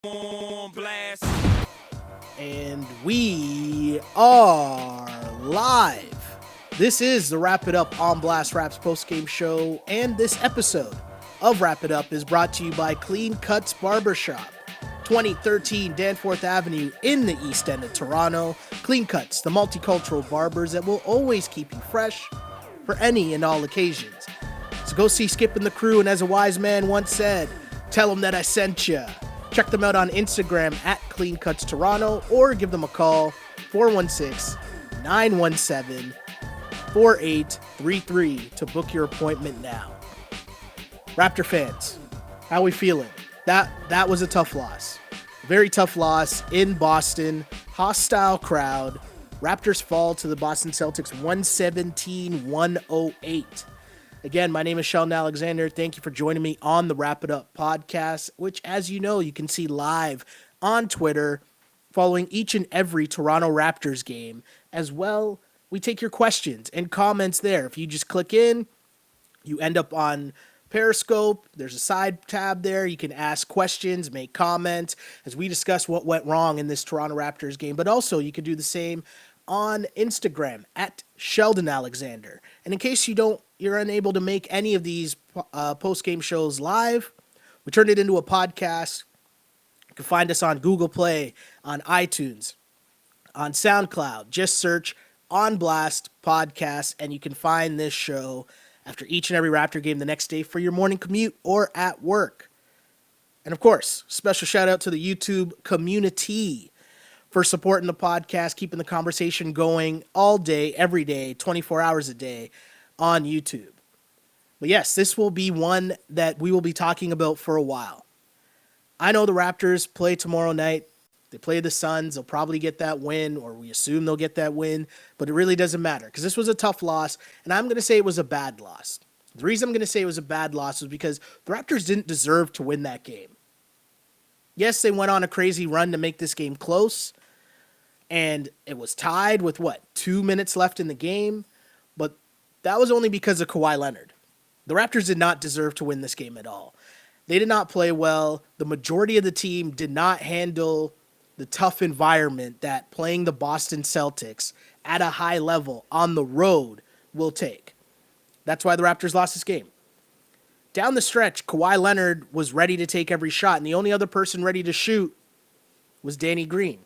on blast. And we are live. This is the Wrap It Up on Blast Raps postgame show, and this episode of Wrap It Up is brought to you by Clean Cuts Barbershop, 2013 Danforth Avenue in the East End of Toronto. Clean Cuts, the multicultural barbers that will always keep you fresh for any and all occasions. So go see Skip and the crew, and as a wise man once said, tell them that I sent you. Check them out on Instagram at Clean Cuts Toronto, or give them a call, 416-917-4833 to book your appointment now. Raptor fans, how we feeling? That was a tough loss. Very tough loss in Boston. Hostile crowd. Raptors fall to the Boston Celtics 117-108. Again, my name is Sheldon Alexander. Thank you for joining me on the Wrap It Up podcast, which, as you know, you can see live on Twitter following each and every Toronto Raptors game. As well, we take your questions and comments there. If you just click in, you end up on Periscope. There's a side tab there. You can ask questions, make comments as we discuss what went wrong in this Toronto Raptors game. But also, you can do the same on Instagram at Sheldon Alexander. And in case you're unable to make any of these post-game shows live, we turned it into a podcast. You can find us on Google Play, on iTunes, on SoundCloud. Just search On Blast Podcast, and you can find this show after each and every Raptor game the next day for your morning commute or at work. And of course, special shout out to the YouTube community for supporting the podcast, keeping the conversation going all day, every day, 24 hours a day on YouTube. But yes, this will be one that we will be talking about for a while. I know the Raptors play tomorrow night. They play the Suns. They'll probably get that win, or we assume they'll get that win, but it really doesn't matter because this was a tough loss, and I'm going to say it was a bad loss. The reason I'm going to say it was a bad loss is because the Raptors didn't deserve to win that game. Yes, they went on a crazy run to make this game close, and it was tied with, 2 minutes left in the game, but that was only because of Kawhi Leonard. The Raptors did not deserve to win this game at all. They did not play well. The majority of the team did not handle the tough environment that playing the Boston Celtics at a high level on the road will take. That's why the Raptors lost this game. Down the stretch, Kawhi Leonard was ready to take every shot, and the only other person ready to shoot was Danny Green.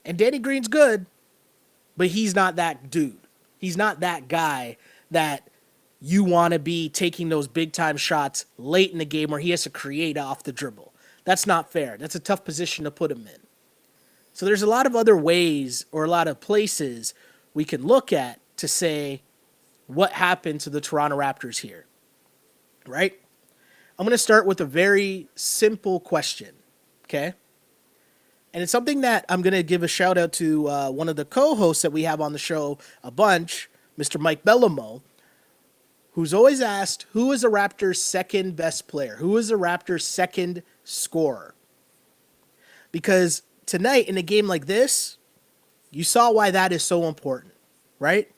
And Danny Green's good, but he's not that dude. He's not that guy that you want to be taking those big-time shots late in the game where he has to create off the dribble. That's not fair. That's a tough position to put him in. So there's a lot of other ways or a lot of places we can look at to say what happened to the Toronto Raptors here, right? I'm going to start with a very simple question, okay? And it's something that I'm going to give a shout out to one of the co-hosts that we have on the show a bunch, Mr. Mike Bellamo, who's always asked, who is a Raptors' second best player? Who is a Raptors' second scorer? Because tonight, in a game like this, you saw why that is so important, right?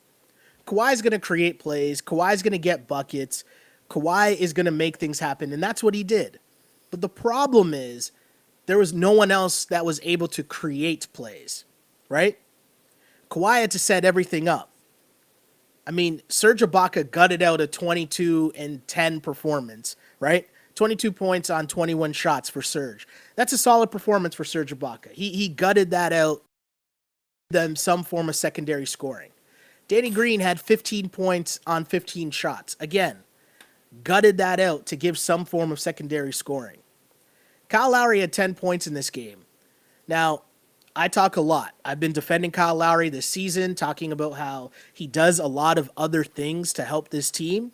Kawhi's going to create plays. Kawhi's going to get buckets. Kawhi is going to make things happen, and that's what he did. But the problem is, there was no one else that was able to create plays, right? Kawhi had to set everything up. I mean, Serge Ibaka gutted out a 22 and 10 performance, right? 22 points on 21 shots for Serge. That's a solid performance for Serge Ibaka. He gutted that out, them some form of secondary scoring. Danny Green had 15 points on 15 shots. Again, gutted that out to give some form of secondary scoring. Kyle Lowry had 10 points in this game. Now, I talk a lot. I've been defending Kyle Lowry this season, talking about how he does a lot of other things to help this team.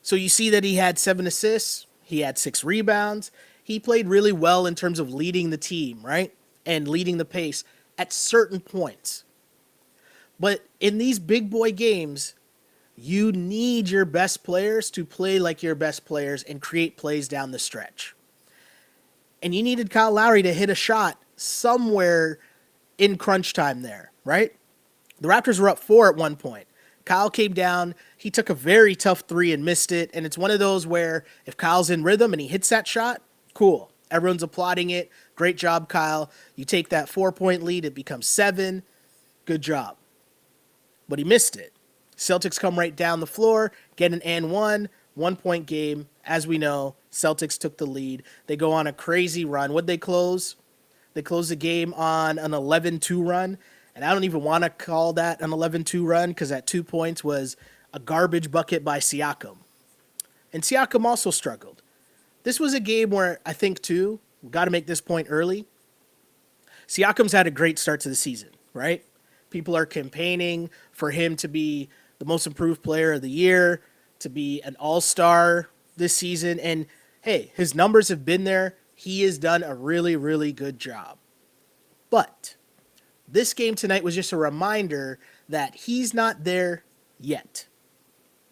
So you see that he had 7 assists. He had 6 rebounds. He played really well in terms of leading the team, right? And leading the pace at certain points. But in these big boy games, you need your best players to play like your best players and create plays down the stretch. And you needed Kyle Lowry to hit a shot somewhere in crunch time there, right? The Raptors were up 4 at one point. Kyle came down. He took a very tough three and missed it. And it's one of those where if Kyle's in rhythm and he hits that shot, Cool. Everyone's applauding it. Great job, Kyle. You take that 4-point lead, it becomes 7. Good job. But he missed it. Celtics come right down the floor, get an and 1-point game. As we know, Celtics took the lead. They go on a crazy run. What'd they close? They closed the game on an 11-2 run. And I don't even want to call that an 11-2 run because that 2 points was a garbage bucket by Siakam. And Siakam also struggled. This was a game where I think, too, we got to make this point early. Siakam's had a great start to the season, right? People are campaigning for him to be the most improved player of the year, to be an all-star this season. And, hey, his numbers have been there. He has done a really, really good job. But this game tonight was just a reminder that he's not there yet,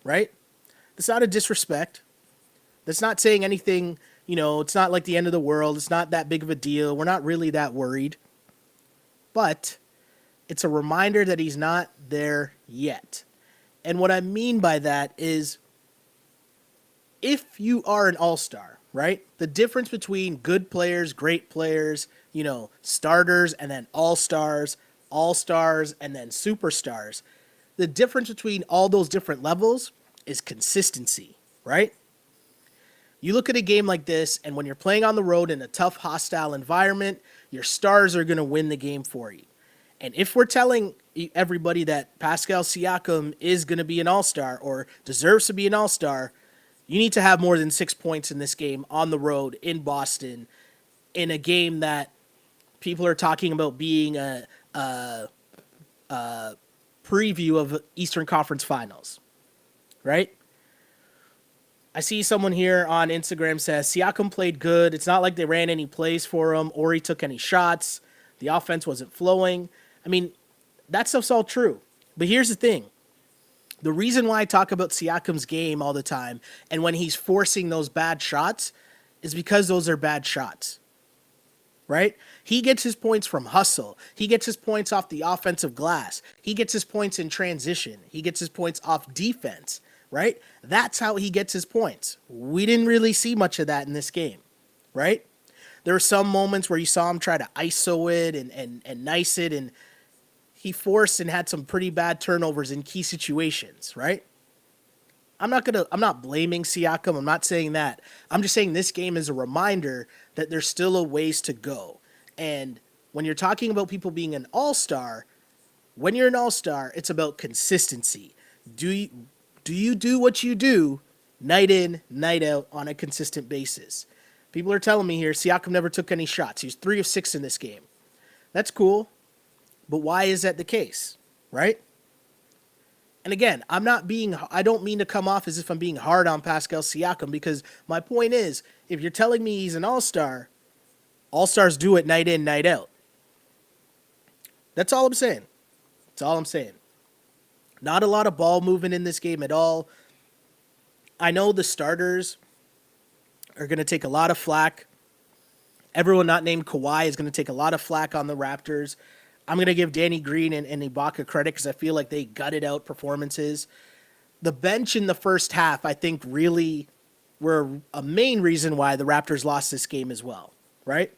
right? That's not a disrespect. That's not saying anything, it's not like the end of the world. It's not that big of a deal. We're not really that worried. But it's a reminder that he's not there yet. And what I mean by that is if you are an all-star, right? The difference between good players, great players, starters and then all-stars, and then superstars. The difference between all those different levels is consistency, right? You look at a game like this, and when you're playing on the road in a tough, hostile environment, your stars are going to win the game for you. And if we're telling everybody that Pascal Siakam is going to be an all-star or deserves to be an all-star, you need to have more than 6 points in this game on the road in Boston in a game that people are talking about being a preview of Eastern Conference Finals, right? I see someone here on Instagram says Siakam played good. It's not like they ran any plays for him or he took any shots. The offense wasn't flowing. I mean, that stuff's all true. But here's the thing. The reason why I talk about Siakam's game all the time and when he's forcing those bad shots is because those are bad shots, right? He gets his points from hustle. He gets his points off the offensive glass. He gets his points in transition. He gets his points off defense, right? That's how he gets his points. We didn't really see much of that in this game, right? There were some moments where you saw him try to ISO it and nice it, and he forced and had some pretty bad turnovers in key situations, right? I'm not blaming Siakam. I'm not saying that. I'm just saying this game is a reminder that there's still a ways to go. And when you're talking about people being an all-star, when you're an all-star, it's about consistency. Do you do what you do night in, night out on a consistent basis? People are telling me here Siakam never took any shots. He was 3 of 6 in this game. That's cool. But why is that the case, right? And again, I don't mean to come off as if I'm being hard on Pascal Siakam because my point is, if you're telling me he's an all-star, all-stars do it night in, night out. That's all I'm saying. That's all I'm saying. Not a lot of ball movement in this game at all. I know the starters are going to take a lot of flack. Everyone not named Kawhi is going to take a lot of flack on the Raptors. I'm going to give Danny Green and Ibaka credit because I feel like they gutted out performances. The bench in the first half, I think, really were a main reason why the Raptors lost this game as well, right?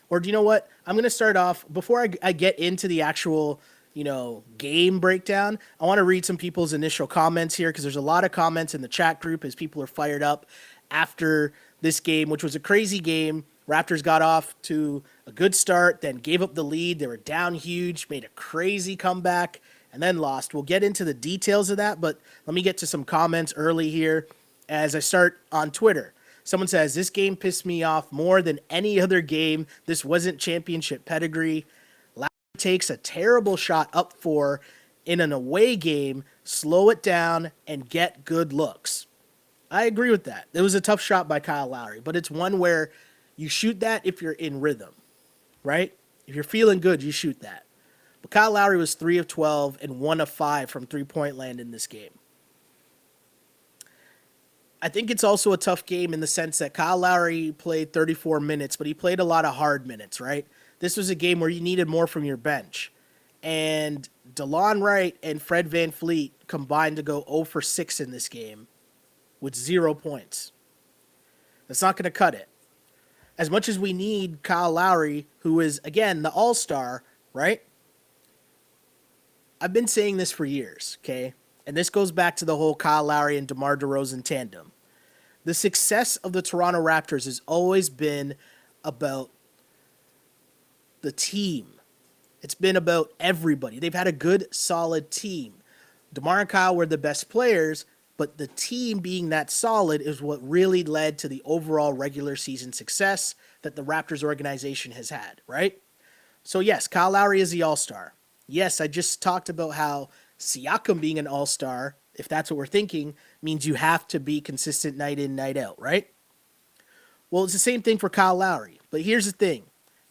Or do you know what? I'm going to start off, before I get into the actual, game breakdown, I want to read some people's initial comments here because there's a lot of comments in the chat group as people are fired up after this game, which was a crazy game. Raptors got off to a good start, then gave up the lead. They were down huge, made a crazy comeback, and then lost. We'll get into the details of that, but let me get to some comments early here as I start on Twitter. Someone says, this game pissed me off more than any other game. This wasn't championship pedigree. Lowry takes a terrible shot up 4 in an away game, slow it down, and get good looks. I agree with that. It was a tough shot by Kyle Lowry, but it's one where you shoot that if you're in rhythm, right? If you're feeling good, you shoot that. But Kyle Lowry was 3 of 12 and 1 of 5 from three-point land in this game. I think it's also a tough game in the sense that Kyle Lowry played 34 minutes, but he played a lot of hard minutes, right? This was a game where you needed more from your bench. And DeLon Wright and Fred VanVleet combined to go 0 for 6 in this game with 0 points. That's not going to cut it. as much as we need Kyle Lowry, who is, again, the all-star, right? I've been saying this for years, okay? And this goes back to the whole Kyle Lowry and DeMar DeRozan tandem. The success of the Toronto Raptors has always been about the team. It's been about everybody. They've had a good, solid team. DeMar and Kyle were the best players, but the team being that solid is what really led to the overall regular season success that the Raptors organization has had, right? So yes, Kyle Lowry is the all-star. Yes, I just talked about how Siakam being an all-star, if that's what we're thinking, means you have to be consistent night in, night out, right? Well, it's the same thing for Kyle Lowry. But here's the thing.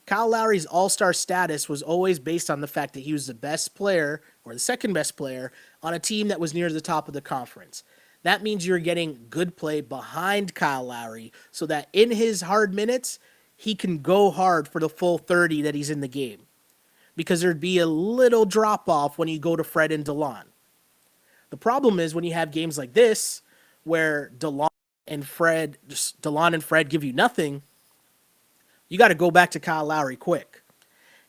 Kyle Lowry's all-star status was always based on the fact that he was the best player or the second best player on a team that was near the top of the conference. That means you're getting good play behind Kyle Lowry so that in his hard minutes, he can go hard for the full 30 that he's in the game. Because there'd be a little drop-off when you go to Fred and DeLon. The problem is when you have games like this where DeLon and Fred give you nothing, you got to go back to Kyle Lowry quick.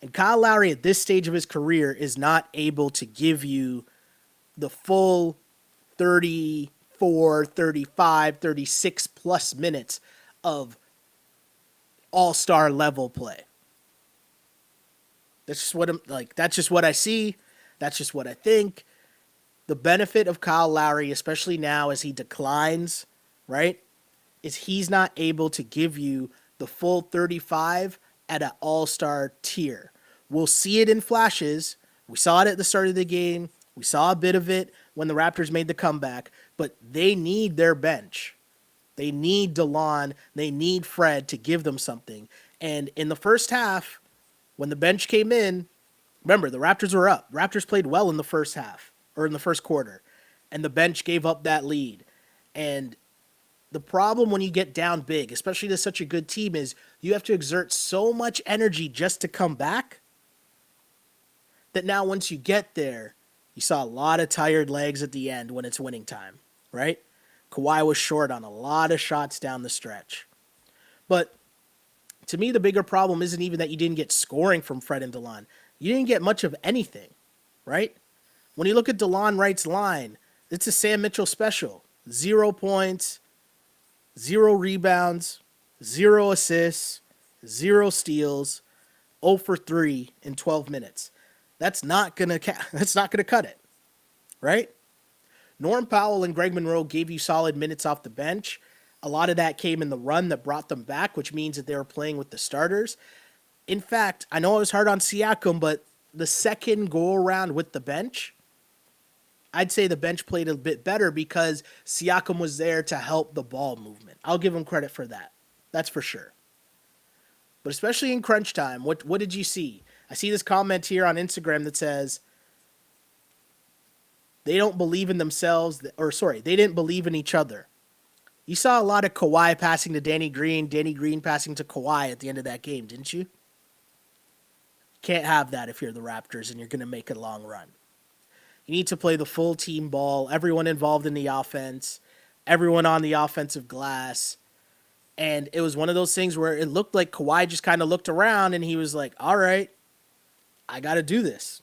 And Kyle Lowry at this stage of his career is not able to give you the full 34, 35, 36 plus minutes of all-star level play. That's just what that's just what I see. That's just what I think. The benefit of Kyle Lowry, especially now as he declines, right, is he's not able to give you the full 35 at an all-star tier. We'll see it in flashes. We saw it at the start of the game. We saw a bit of it when the Raptors made the comeback, but they need their bench. They need DeLon. They need Fred to give them something. And in the first half, when the bench came in, remember, the Raptors were up. Raptors played well in the first half, or in the first quarter, and the bench gave up that lead. And the problem when you get down big, especially to such a good team, is you have to exert so much energy just to come back that now once you get there, you saw a lot of tired legs at the end when it's winning time, right? Kawhi was short on a lot of shots down the stretch. But to me, the bigger problem isn't even that you didn't get scoring from Fred and DeLon. You didn't get much of anything, right? When you look at DeLon Wright's line, it's a Sam Mitchell special. 0 points, 0 rebounds, 0 assists, 0 steals, 0 for 3 in 12 minutes. That's not gonna cut it, right? Norm Powell and Greg Monroe gave you solid minutes off the bench. A lot of that came in the run that brought them back, which means that they were playing with the starters. In fact, I know I was hard on Siakam, but the second go-around with the bench, I'd say the bench played a bit better because Siakam was there to help the ball movement. I'll give him credit for that. That's for sure. But especially in crunch time, what did you see? I see this comment here on Instagram that says they don't believe in themselves, they didn't believe in each other. You saw a lot of Kawhi passing to Danny Green passing to Kawhi at the end of that game, didn't you? Can't have that if you're the Raptors and you're going to make a long run. You need to play the full team ball, everyone involved in the offense, everyone on the offensive glass. And it was one of those things where it looked like Kawhi just kind of looked around and he was like, all right, I got to do this.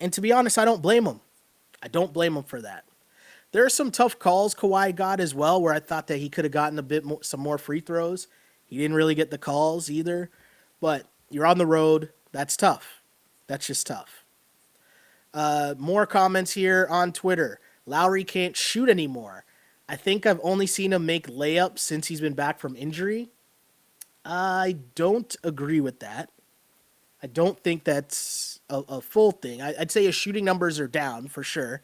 And to be honest, I don't blame him. I don't blame him for that. There are some tough calls Kawhi got as well where I thought that he could have gotten some more free throws. He didn't really get the calls either. But you're on the road. That's tough. That's just tough. More comments here on Twitter. Lowry can't shoot anymore. I think I've only seen him make layups since he's been back from injury. I don't agree with that. I don't think that's a full thing. I'd say his shooting numbers are down for sure.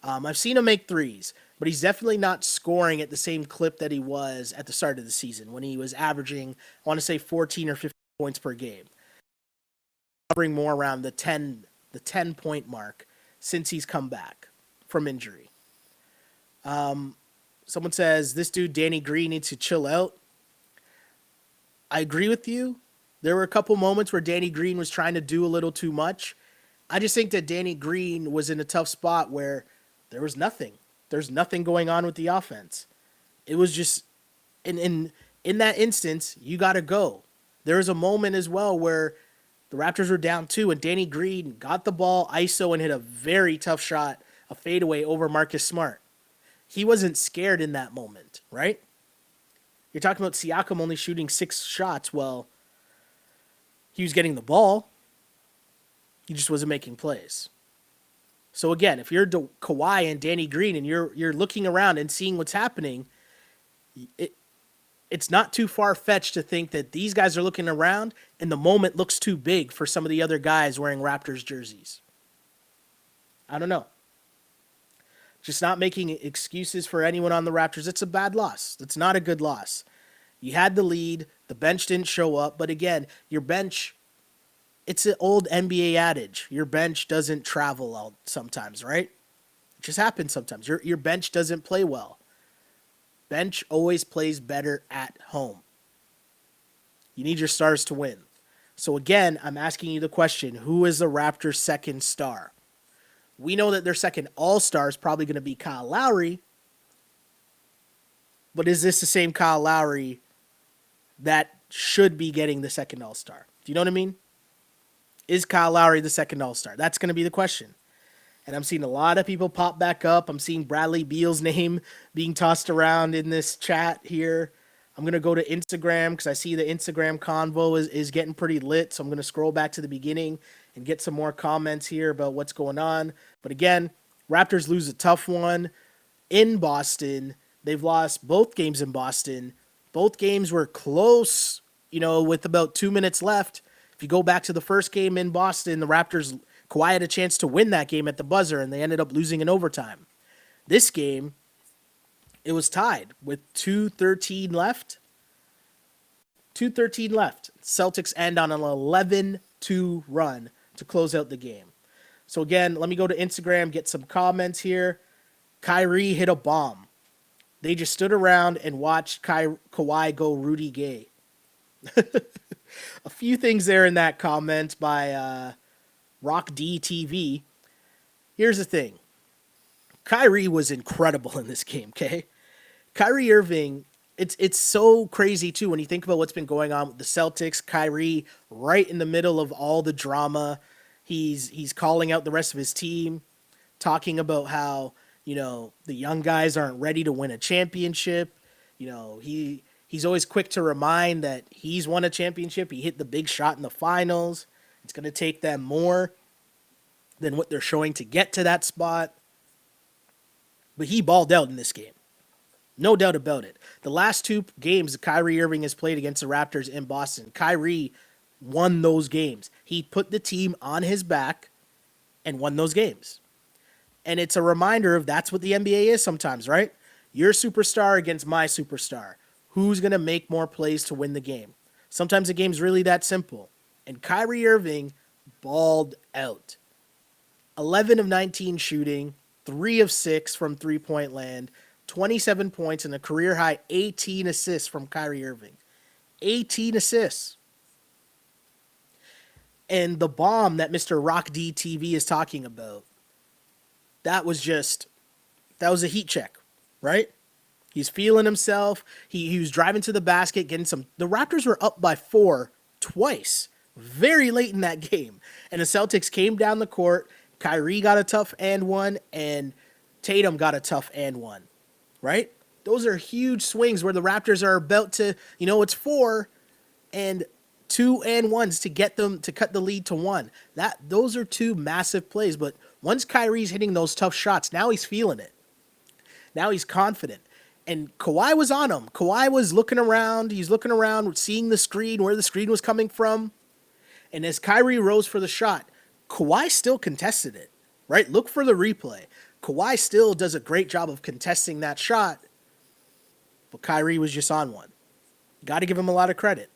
I've seen him make threes, but he's definitely not scoring at the same clip that he was at the start of the season when he was averaging, I want to say 14 or 15 points per game. Hovering more around the 10 point mark since he's come back from injury. Someone says, this dude, Danny Green, needs to chill out. I agree with you. There were a couple moments where Danny Green was trying to do a little too much. I just think that Danny Green was in a tough spot where there was nothing. There's nothing going on with the offense. It was just, and In that instance, you got to go. There was a moment as well where the Raptors were down 2 and Danny Green got the ball ISO and hit a very tough shot, a fadeaway over Marcus Smart. He wasn't scared in that moment, right? You're talking about Siakam only shooting 6 shots. Well, he was getting the ball. He just wasn't making plays. So again, if you're Kawhi and Danny Green and you're looking around and seeing what's happening, it's not too far-fetched to think that these guys are looking around and the moment looks too big for some of the other guys wearing Raptors jerseys. I don't know. Just not making excuses for anyone on the Raptors. It's a bad loss. It's not a good loss. You had the lead. The bench didn't show up. But again, your bench, it's an old NBA adage. Your bench doesn't travel out sometimes, right? It just happens sometimes. Your bench doesn't play well. Bench always plays better at home. You need your stars to win. So again, I'm asking you the question, who is the Raptors' second star? We know that their second all-star is probably going to be Kyle Lowry. But is this the same Kyle Lowry that should be getting the second all-star? Do you know what I mean? Is Kyle Lowry the second all-star? That's going to be the question. And I'm seeing a lot of people pop back up. I'm seeing Bradley Beal's name being tossed around in this chat here. I'm going to go to Instagram because I see the Instagram convo is getting pretty lit. So I'm going to scroll back to the beginning and get some more comments here about what's going on. But again, Raptors lose a tough one in Boston. They've lost both games in Boston. Both games were close, with about 2 minutes left. If you go back to the first game in Boston, the Raptors, Kawhi had a chance to win that game at the buzzer, and they ended up losing in overtime. This game, it was tied with 2:13 left. 2:13 left. Celtics end on an 11-2 run to close out the game. So again, let me go to Instagram, get some comments here. Kyrie hit a bomb. They just stood around and watched Kawhi go Rudy Gay. A few things there in that comment by Rock DTV. Here's the thing. Kyrie was incredible in this game, okay? Kyrie Irving, it's so crazy too when you think about what's been going on with the Celtics. Kyrie right in the middle of all the drama. He's calling out the rest of his team, talking about how, the young guys aren't ready to win a championship. He's always quick to remind that he's won a championship. He hit the big shot in the finals. It's going to take them more than what they're showing to get to that spot. But he balled out in this game. No doubt about it. The last 2 games Kyrie Irving has played against the Raptors in Boston, Kyrie won those games. He put the team on his back and won those games. And it's a reminder of that's what the NBA is sometimes, right? Your superstar against my superstar. Who's going to make more plays to win the game? Sometimes the game's really that simple. And Kyrie Irving balled out. 11 of 19 shooting, 3 of 6 from three-point land, 27 points, and a career-high 18 assists from Kyrie Irving. 18 assists. And the bomb that Mr. Rock DTV is talking about, that was a heat check, right? He's feeling himself. He was driving to the basket, getting some. The Raptors were up by 4 twice, very late in that game. And the Celtics came down the court. Kyrie got a tough and one, and Tatum got a tough and one, right? Those are huge swings where the Raptors are about to, it's 4 and 2 and 1s to get them to cut the lead to 1. Those are 2 massive plays. But once Kyrie's hitting those tough shots, now he's feeling it. Now he's confident. And Kawhi was on him. Kawhi was looking around. He's looking around, seeing the screen, where the screen was coming from. And as Kyrie rose for the shot, Kawhi still contested it, right? Look for the replay. Kawhi still does a great job of contesting that shot. But Kyrie was just on one. Got to give him a lot of credit.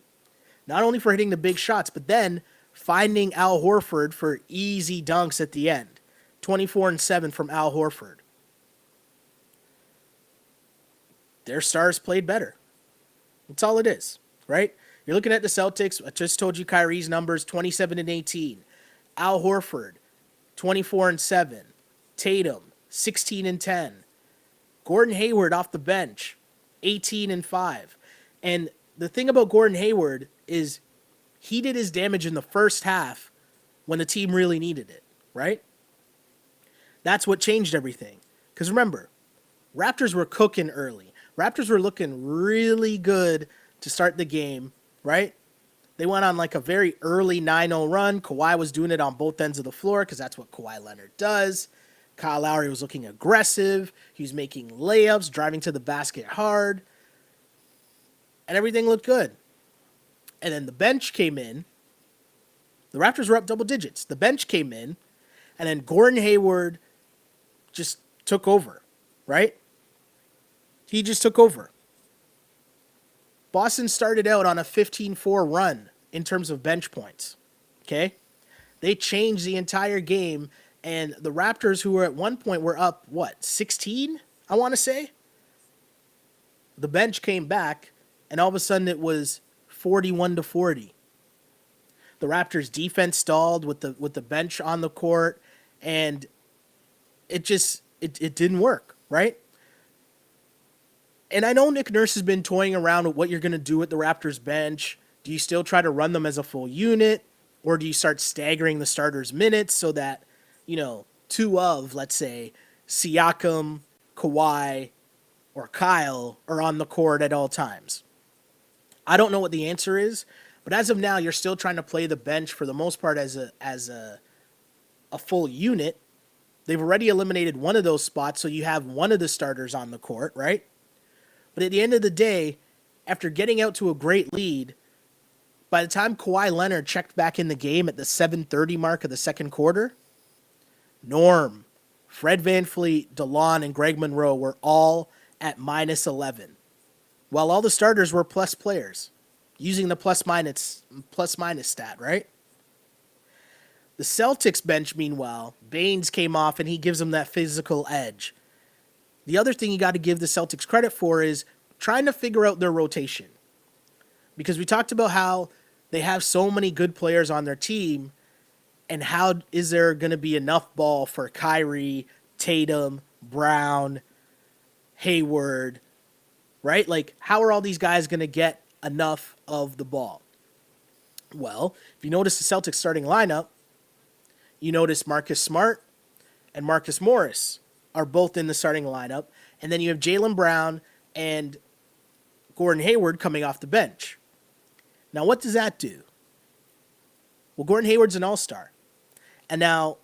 Not only for hitting the big shots, but then finding Al Horford for easy dunks at the end. 24 and 7 from Al Horford. Their stars played better. That's all it is, right? You're looking at the Celtics. I just told you Kyrie's numbers, 27 and 18. Al Horford, 24 and 7. Tatum, 16 and 10. Gordon Hayward off the bench, 18 and 5. And the thing about Gordon Hayward is he did his damage in the first half when the team really needed it, right? That's what changed everything. Because remember, Raptors were cooking early. Raptors were looking really good to start the game, right? They went on like a very early 9-0 run. Kawhi was doing it on both ends of the floor because that's what Kawhi Leonard does. Kyle Lowry was looking aggressive. He was making layups, driving to the basket hard. And everything looked good. And then the bench came in. The Raptors were up double digits. The bench came in. And then Gordon Hayward just took over, right? He just took over. Boston started out on a 15-4 run in terms of bench points, okay? They changed the entire game, and the Raptors, who were at one point were up, 16, I want to say? The bench came back, and all of a sudden it was 41-40. The Raptors' defense stalled with the bench on the court, and it didn't work, right? And I know Nick Nurse has been toying around with what you're going to do with the Raptors bench. Do you still try to run them as a full unit, or do you start staggering the starters' minutes so that, two of, let's say, Siakam, Kawhi, or Kyle are on the court at all times? I don't know what the answer is, but as of now, you're still trying to play the bench for the most part as a full unit. They've already eliminated one of those spots, so you have one of the starters on the court, right? But at the end of the day, after getting out to a great lead, by the time Kawhi Leonard checked back in the game at the 7:30 mark of the second quarter, Norm, Fred VanVleet, DeLon, and Greg Monroe were all at minus 11, while all the starters were plus players, using the plus minus stat, right? The Celtics bench, meanwhile, Baines came off and he gives them that physical edge. The other thing you got to give the Celtics credit for is trying to figure out their rotation. Because we talked about how they have so many good players on their team, and how is there going to be enough ball for Kyrie, Tatum, Brown, Hayward, right? Like, how are all these guys going to get enough of the ball? Well, if you notice the Celtics starting lineup, you notice Marcus Smart and Marcus Morris are both in the starting lineup. And then you have Jaylen Brown and Gordon Hayward coming off the bench. Now, what does that do? Well, Gordon Hayward's an all-star. And now,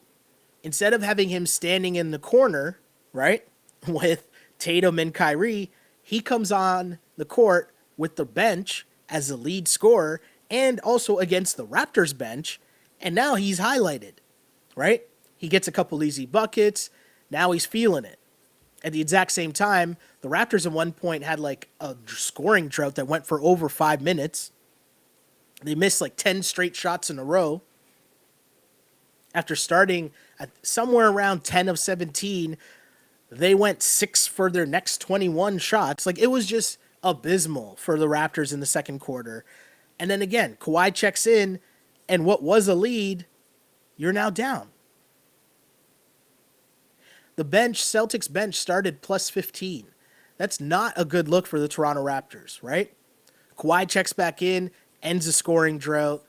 instead of having him standing in the corner, right, with Tatum and Kyrie, he comes on the court with the bench as the lead scorer and also against the Raptors bench. And now he's highlighted, right? He gets a couple easy buckets. Now he's feeling it. At the exact same time, the Raptors at one point had like a scoring drought that went for over 5 minutes. They missed like 10 straight shots in a row. After starting at somewhere around 10 of 17, they went 6 for their next 21 shots. Like, it was just abysmal for the Raptors in the second quarter. And then again, Kawhi checks in, and what was a lead, you're now down. The Celtics bench started plus 15. That's not a good look for the Toronto Raptors, right? Kawhi checks back in, ends the scoring drought.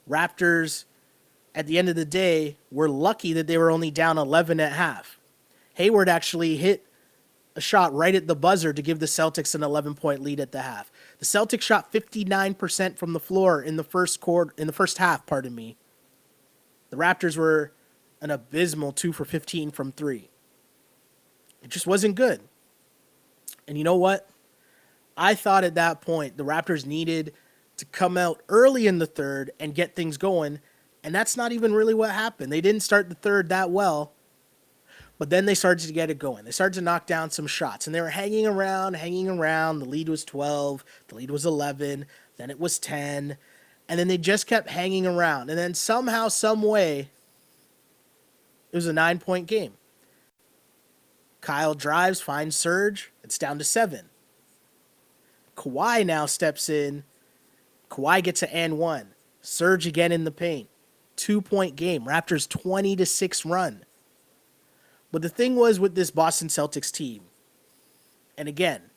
Raptors, at the end of the day, were lucky that they were only down 11 at half. Hayward actually hit a shot right at the buzzer to give the Celtics an 11-point lead at the half. The Celtics shot 59% from the floor in the first half. The Raptors were an abysmal 2 for 15 from 3. It just wasn't good. And you know what? I thought at that point the Raptors needed to come out early in the third and get things going, and that's not even really what happened. They didn't start the third that well, but then they started to get it going. They started to knock down some shots, and they were hanging around. The lead was 12, the lead was 11, then it was 10, and then they just kept hanging around. And then somehow, some way, it was a 9-point game. Kyle drives, finds Serge. It's down to 7. Kawhi now steps in. Kawhi gets an and 1. Serge again in the paint. 2-point game. Raptors 20-6 run. But the thing was with this Boston Celtics team, and again,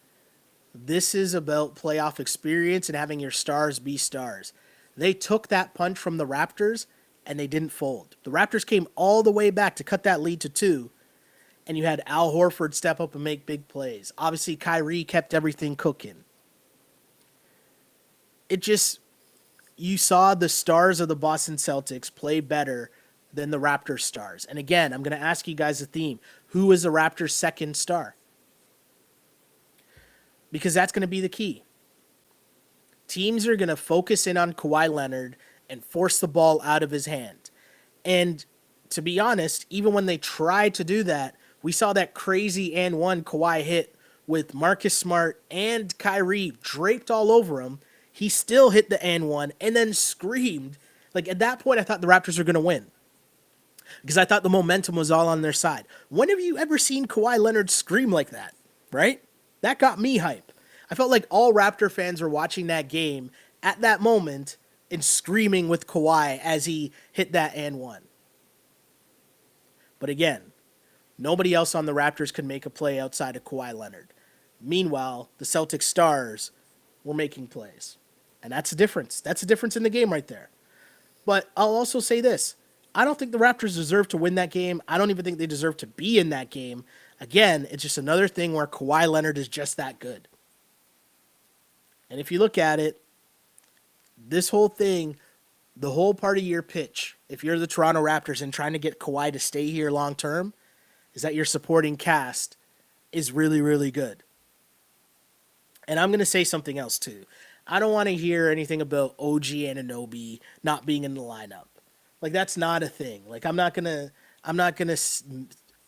This is about playoff experience and having your stars be stars. They took that punch from the Raptors and they didn't fold. The Raptors came all the way back to cut that lead to 2, and you had Al Horford step up and make big plays. Obviously, Kyrie kept everything cooking. It just, you saw the stars of the Boston Celtics play better than the Raptors stars. And again, I'm going to ask you guys a theme. Who is the Raptors' second star? Because that's going to be the key. Teams are going to focus in on Kawhi Leonard and force the ball out of his hand. And to be honest, even when they tried to do that, we saw that crazy and one Kawhi hit with Marcus Smart and Kyrie draped all over him. He still hit the and one and then screamed. Like, at that point, I thought the Raptors were going to win because I thought the momentum was all on their side. When have you ever seen Kawhi Leonard scream like that, right? That got me hype. I felt like all Raptor fans were watching that game at that moment and screaming with Kawhi as he hit that and one. But again, nobody else on the Raptors could make a play outside of Kawhi Leonard. Meanwhile, the Celtics stars were making plays. And that's a difference. That's a difference in the game right there. But I'll also say this. I don't think the Raptors deserve to win that game. I don't even think they deserve to be in that game. Again, it's just another thing where Kawhi Leonard is just that good. And if you look at it, this whole thing, the whole part of your pitch, if you're the Toronto Raptors and trying to get Kawhi to stay here long term, is that your supporting cast is really, really good. And I'm going to say something else too. I don't want to hear anything about OG Anunoby not being in the lineup. Like, that's not a thing. Like, I'm not gonna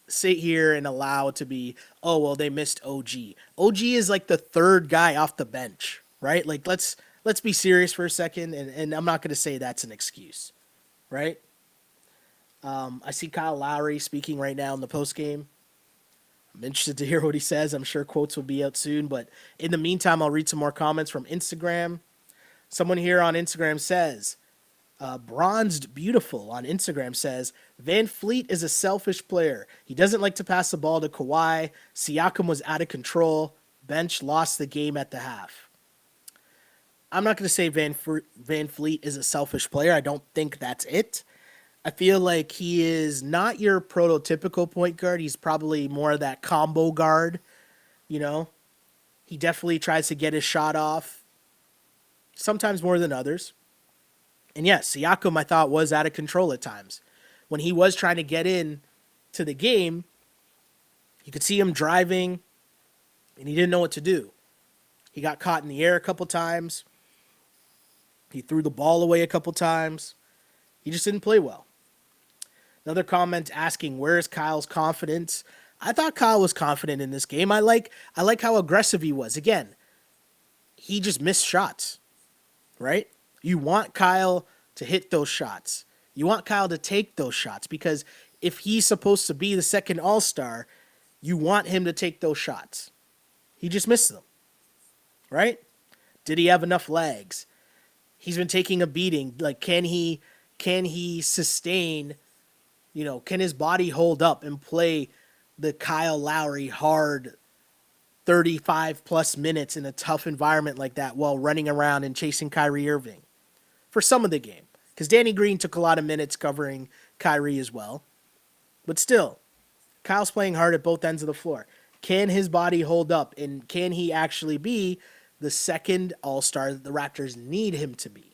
sit here and allow it to be, oh, well, they missed OG. OG is like the third guy off the bench, right? Like, let's be serious for a second, and I'm not gonna say that's an excuse, right? I see Kyle Lowry speaking right now in the post game. I'm interested to hear what he says. I'm sure quotes will be out soon, but in the meantime, I'll read some more comments from Instagram. Someone here on Instagram says, Bronzed Beautiful on Instagram says, Van Fleet is a selfish player. He doesn't like to pass the ball to Kawhi. Siakam was out of control. Bench lost the game at the half. I'm not going to say Van Fleet is a selfish player. I don't think that's it. I feel like he is not your prototypical point guard. He's probably more of that combo guard, you know. He definitely tries to get his shot off, sometimes more than others. And yes, Siakam, I thought, was out of control at times. When he was trying to get in to the game, you could see him driving, and he didn't know what to do. He got caught in the air a couple times. He threw the ball away a couple times. He just didn't play well. Another comment asking, where is Kyle's confidence? I thought Kyle was confident in this game. I like how aggressive he was. Again, he just missed shots, right? You want Kyle to hit those shots. You want Kyle to take those shots because if he's supposed to be the second all-star, you want him to take those shots. He just missed them, right? Did he have enough legs? He's been taking a beating. Like, can he sustain, can his body hold up and play the Kyle Lowry hard 35-plus minutes in a tough environment like that while running around and chasing Kyrie Irving? For some of the game. Because Danny Green took a lot of minutes covering Kyrie as well. But still, Kyle's playing hard at both ends of the floor. Can his body hold up? And can he actually be the second all-star that the Raptors need him to be?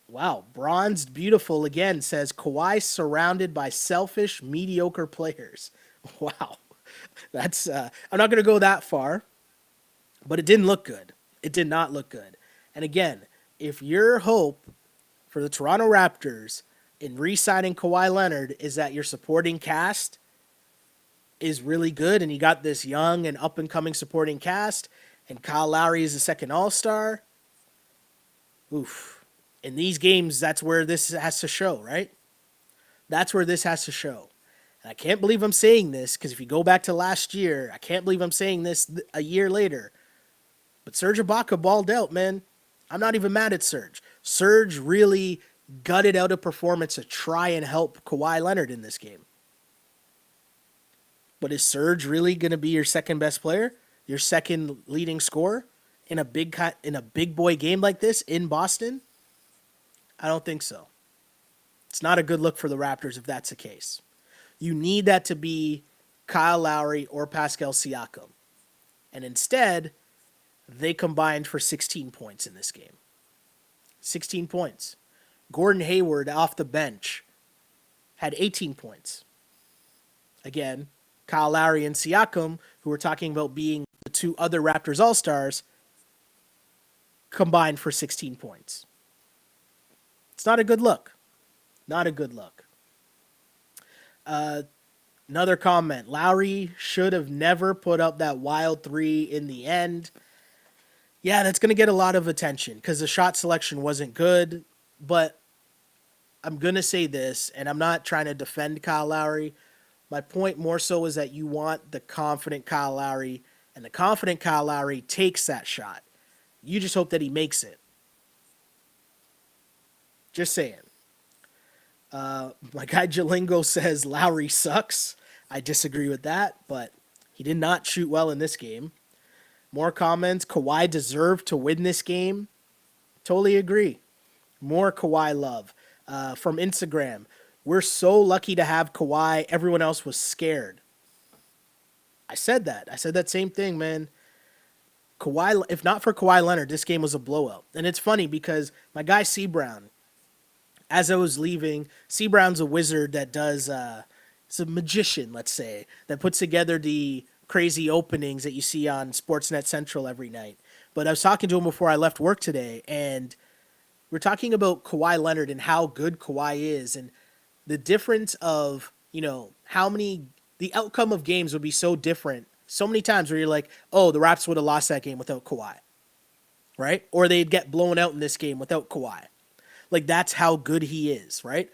Wow. Bronzed Beautiful again says, Kawhi surrounded by selfish, mediocre players. Wow. That's I'm not going to go that far. But it didn't look good. It did not look good. And again, if your hope for the Toronto Raptors in re-signing Kawhi Leonard is that your supporting cast is really good and you got this young and up-and-coming supporting cast and Kyle Lowry is the second all-star, oof. In these games, that's where this has to show, right? That's where this has to show. And I can't believe I'm saying this because if you go back to last year, I can't believe I'm saying this a year later. But Serge Ibaka balled out, man. I'm not even mad at Serge. Serge really gutted out a performance to try and help Kawhi Leonard in this game. But is Serge really going to be your second best player, your second leading scorer in a big boy game like this in Boston? I don't think so. It's not a good look for the Raptors if that's the case. You need that to be Kyle Lowry or Pascal Siakam. And instead, they combined for 16 points in this game. 16 points. Gordon Hayward off the bench had 18 points. Again, Kyle Lowry and Siakam, who we're talking about being the two other Raptors All-Stars, combined for 16 points. It's not a good look. Not a good look. Another comment. Lowry should have never put up that wild three in the end. Yeah, that's going to get a lot of attention because the shot selection wasn't good. But I'm going to say this, and I'm not trying to defend Kyle Lowry. My point more so is that you want the confident Kyle Lowry, and the confident Kyle Lowry takes that shot. You just hope that he makes it. Just saying. My guy Jalingo says Lowry sucks. I disagree with that, but he did not shoot well in this game. More comments. Kawhi deserved to win this game. Totally agree. More Kawhi love. From Instagram. We're so lucky to have Kawhi. Everyone else was scared. I said that. I said that same thing, man. Kawhi, if not for Kawhi Leonard, this game was a blowout. And it's funny because my guy C. Brown, as I was leaving, C. Brown's a wizard that does, it's a magician, let's say, that puts together the crazy openings that you see on Sportsnet Central every night. But I was talking to him before I left work today, and we're talking about Kawhi Leonard and how good Kawhi is, and the difference of, the outcome of games would be so different. So many times where you're like, oh, the Raps would have lost that game without Kawhi, right? Or they'd get blown out in this game without Kawhi. Like, that's how good he is, right?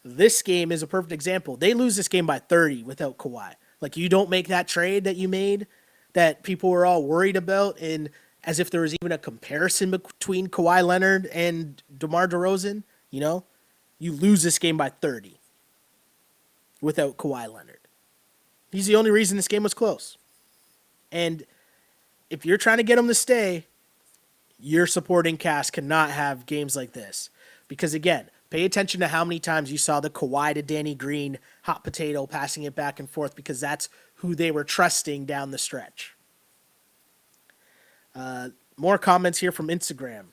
This game is a perfect example. They lose this game by 30 without Kawhi. Like, you don't make that trade that you made that people were all worried about, and as if there was even a comparison between Kawhi Leonard and DeMar DeRozan, you lose this game by 30 without Kawhi Leonard. He's the only reason this game was close. And if you're trying to get him to stay, your supporting cast cannot have games like this. Because again, pay attention to how many times you saw the Kawhi to Danny Green hot potato passing it back and forth, because that's who they were trusting down the stretch. More comments here from Instagram.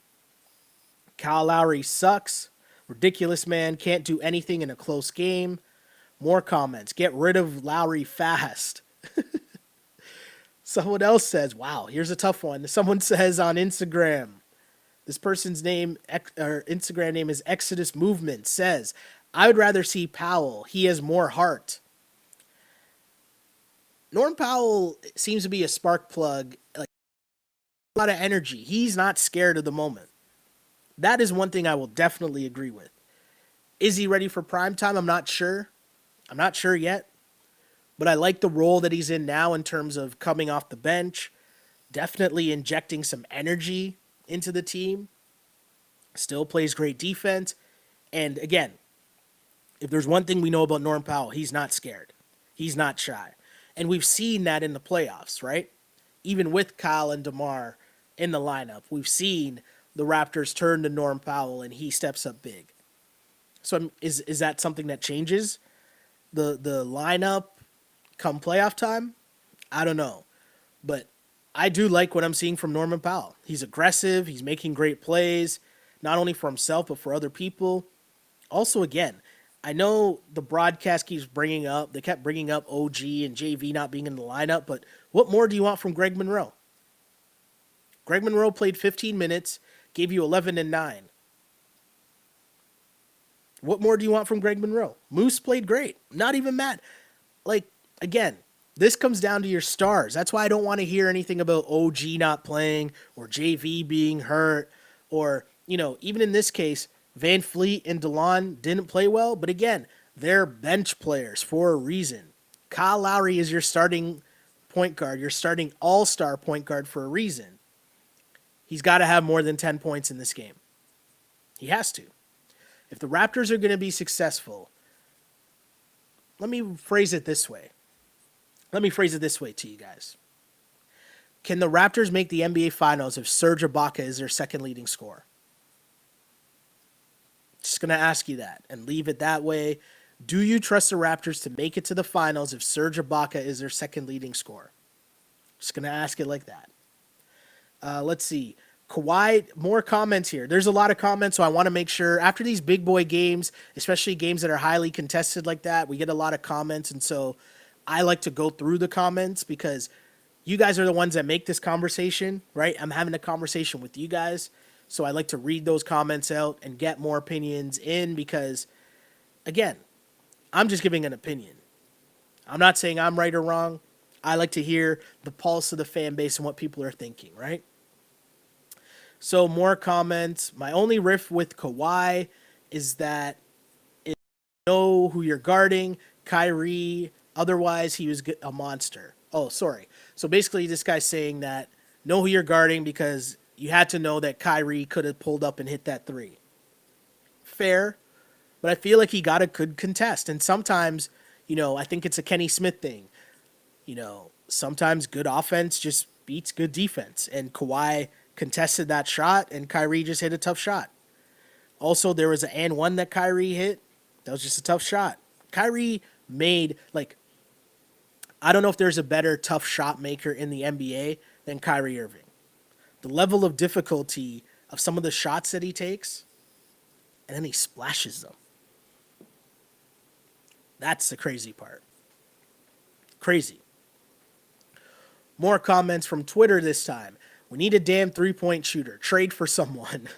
Kyle Lowry sucks. Ridiculous, man. Can't do anything in a close game. More comments. Get rid of Lowry fast. Someone else says, wow, here's a tough one. Someone says on Instagram, this person's name, or Instagram name is Exodus Movement, says, I would rather see Powell. He has more heart. Norm Powell seems to be a spark plug, like a lot of energy. He's not scared of the moment. That is one thing I will definitely agree with. Is he ready for prime time? I'm not sure. I'm not sure yet. But I like the role that he's in now in terms of coming off the bench, definitely injecting some energy into the team. Still plays great defense. And again, if there's one thing we know about Norm Powell, he's not scared. He's not shy. And we've seen that in the playoffs, right? Even with Kyle and DeMar in the lineup, we've seen the Raptors turn to Norm Powell and he steps up big. So is that something that changes the lineup come playoff time? I don't know. But I do like what I'm seeing from Norman Powell. He's aggressive. He's making great plays, not only for himself, but for other people. Also, again, I know the broadcast keeps they kept bringing up OG and JV not being in the lineup, but what more do you want from Greg Monroe? Greg Monroe played 15 minutes, gave you 11 and 9. What more do you want from Greg Monroe? Moose played great. Not even mad. Again, this comes down to your stars. That's why I don't want to hear anything about OG not playing or JV being hurt or, even in this case, Van Fleet and DeLon didn't play well. But again, they're bench players for a reason. Kyle Lowry is your starting point guard, your starting all-star point guard for a reason. He's got to have more than 10 points in this game. He has to. If the Raptors are going to be successful, let me phrase it this way. Let me phrase it this way to you guys. Can the Raptors make the NBA Finals if Serge Ibaka is their second leading scorer? Just going to ask you that and leave it that way. Do you trust the Raptors to make it to the Finals if Serge Ibaka is their second leading scorer? Just going to ask it like that. Let's see. Kawhi, more comments here. There's a lot of comments, so I want to make sure after these big boy games, especially games that are highly contested like that, we get a lot of comments, and so I like to go through the comments because you guys are the ones that make this conversation, right? I'm having a conversation with you guys, so I like to read those comments out and get more opinions in because, again, I'm just giving an opinion. I'm not saying I'm right or wrong. I like to hear the pulse of the fan base and what people are thinking, right? So more comments. My only riff with Kawhi is that you know who you're guarding. Kyrie, otherwise he was a monster. Oh, sorry. So basically this guy's saying that know who you're guarding because you had to know that Kyrie could have pulled up and hit that three. Fair, but I feel like he got a good contest. And sometimes, I think it's a Kenny Smith thing. Sometimes good offense just beats good defense. And Kawhi contested that shot, and Kyrie just hit a tough shot. Also, there was an and one that Kyrie hit. That was just a tough shot. Kyrie made, I don't know if there's a better tough shot maker in the NBA than Kyrie Irving. The level of difficulty of some of the shots that he takes, and then he splashes them. That's the crazy part. Crazy. More comments from Twitter this time. We need a damn three-point shooter. Trade for someone.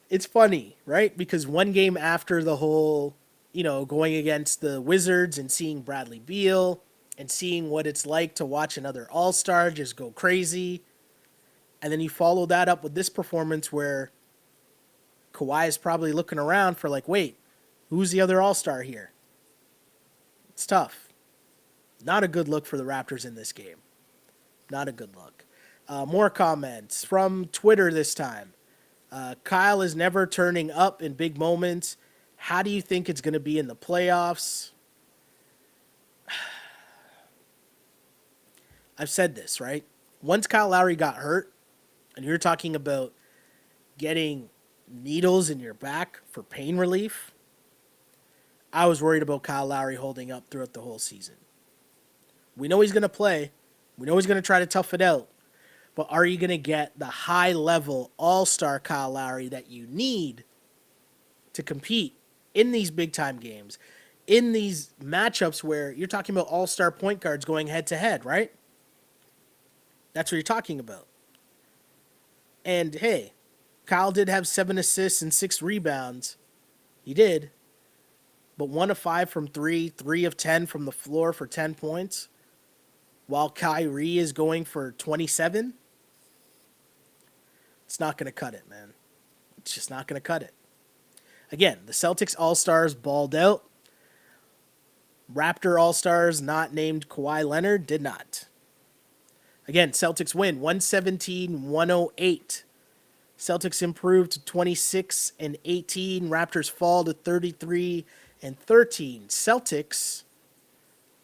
It's funny, right? Because one game after the whole, going against the Wizards and seeing Bradley Beal and seeing what it's like to watch another All-Star just go crazy. And then you follow that up with this performance where Kawhi is probably looking around for wait, who's the other All-Star here? It's tough. Not a good look for the Raptors in this game. Not a good look. More comments from Twitter this time. Kyle is never turning up in big moments. How do you think it's going to be in the playoffs? I've said this, right? Once Kyle Lowry got hurt, and you're talking about getting needles in your back for pain relief, I was worried about Kyle Lowry holding up throughout the whole season. We know he's going to play. We know he's going to try to tough it out. But are you going to get the high-level all-star Kyle Lowry that you need to compete in these big-time games, in these matchups where you're talking about all-star point guards going head-to-head, right? That's what you're talking about. And, hey, Kyle did have 7 assists and 6 rebounds. He did. But 1 of 5 from 3, 3 of 10 from the floor for 10 points, while Kyrie is going for 27. It's not going to cut it, man. It's just not going to cut it. Again, the Celtics All-Stars balled out. Raptor All-Stars not named Kawhi Leonard did not. Again, Celtics win 117-108. Celtics improved to 26-18. Raptors fall to 33-13. Celtics,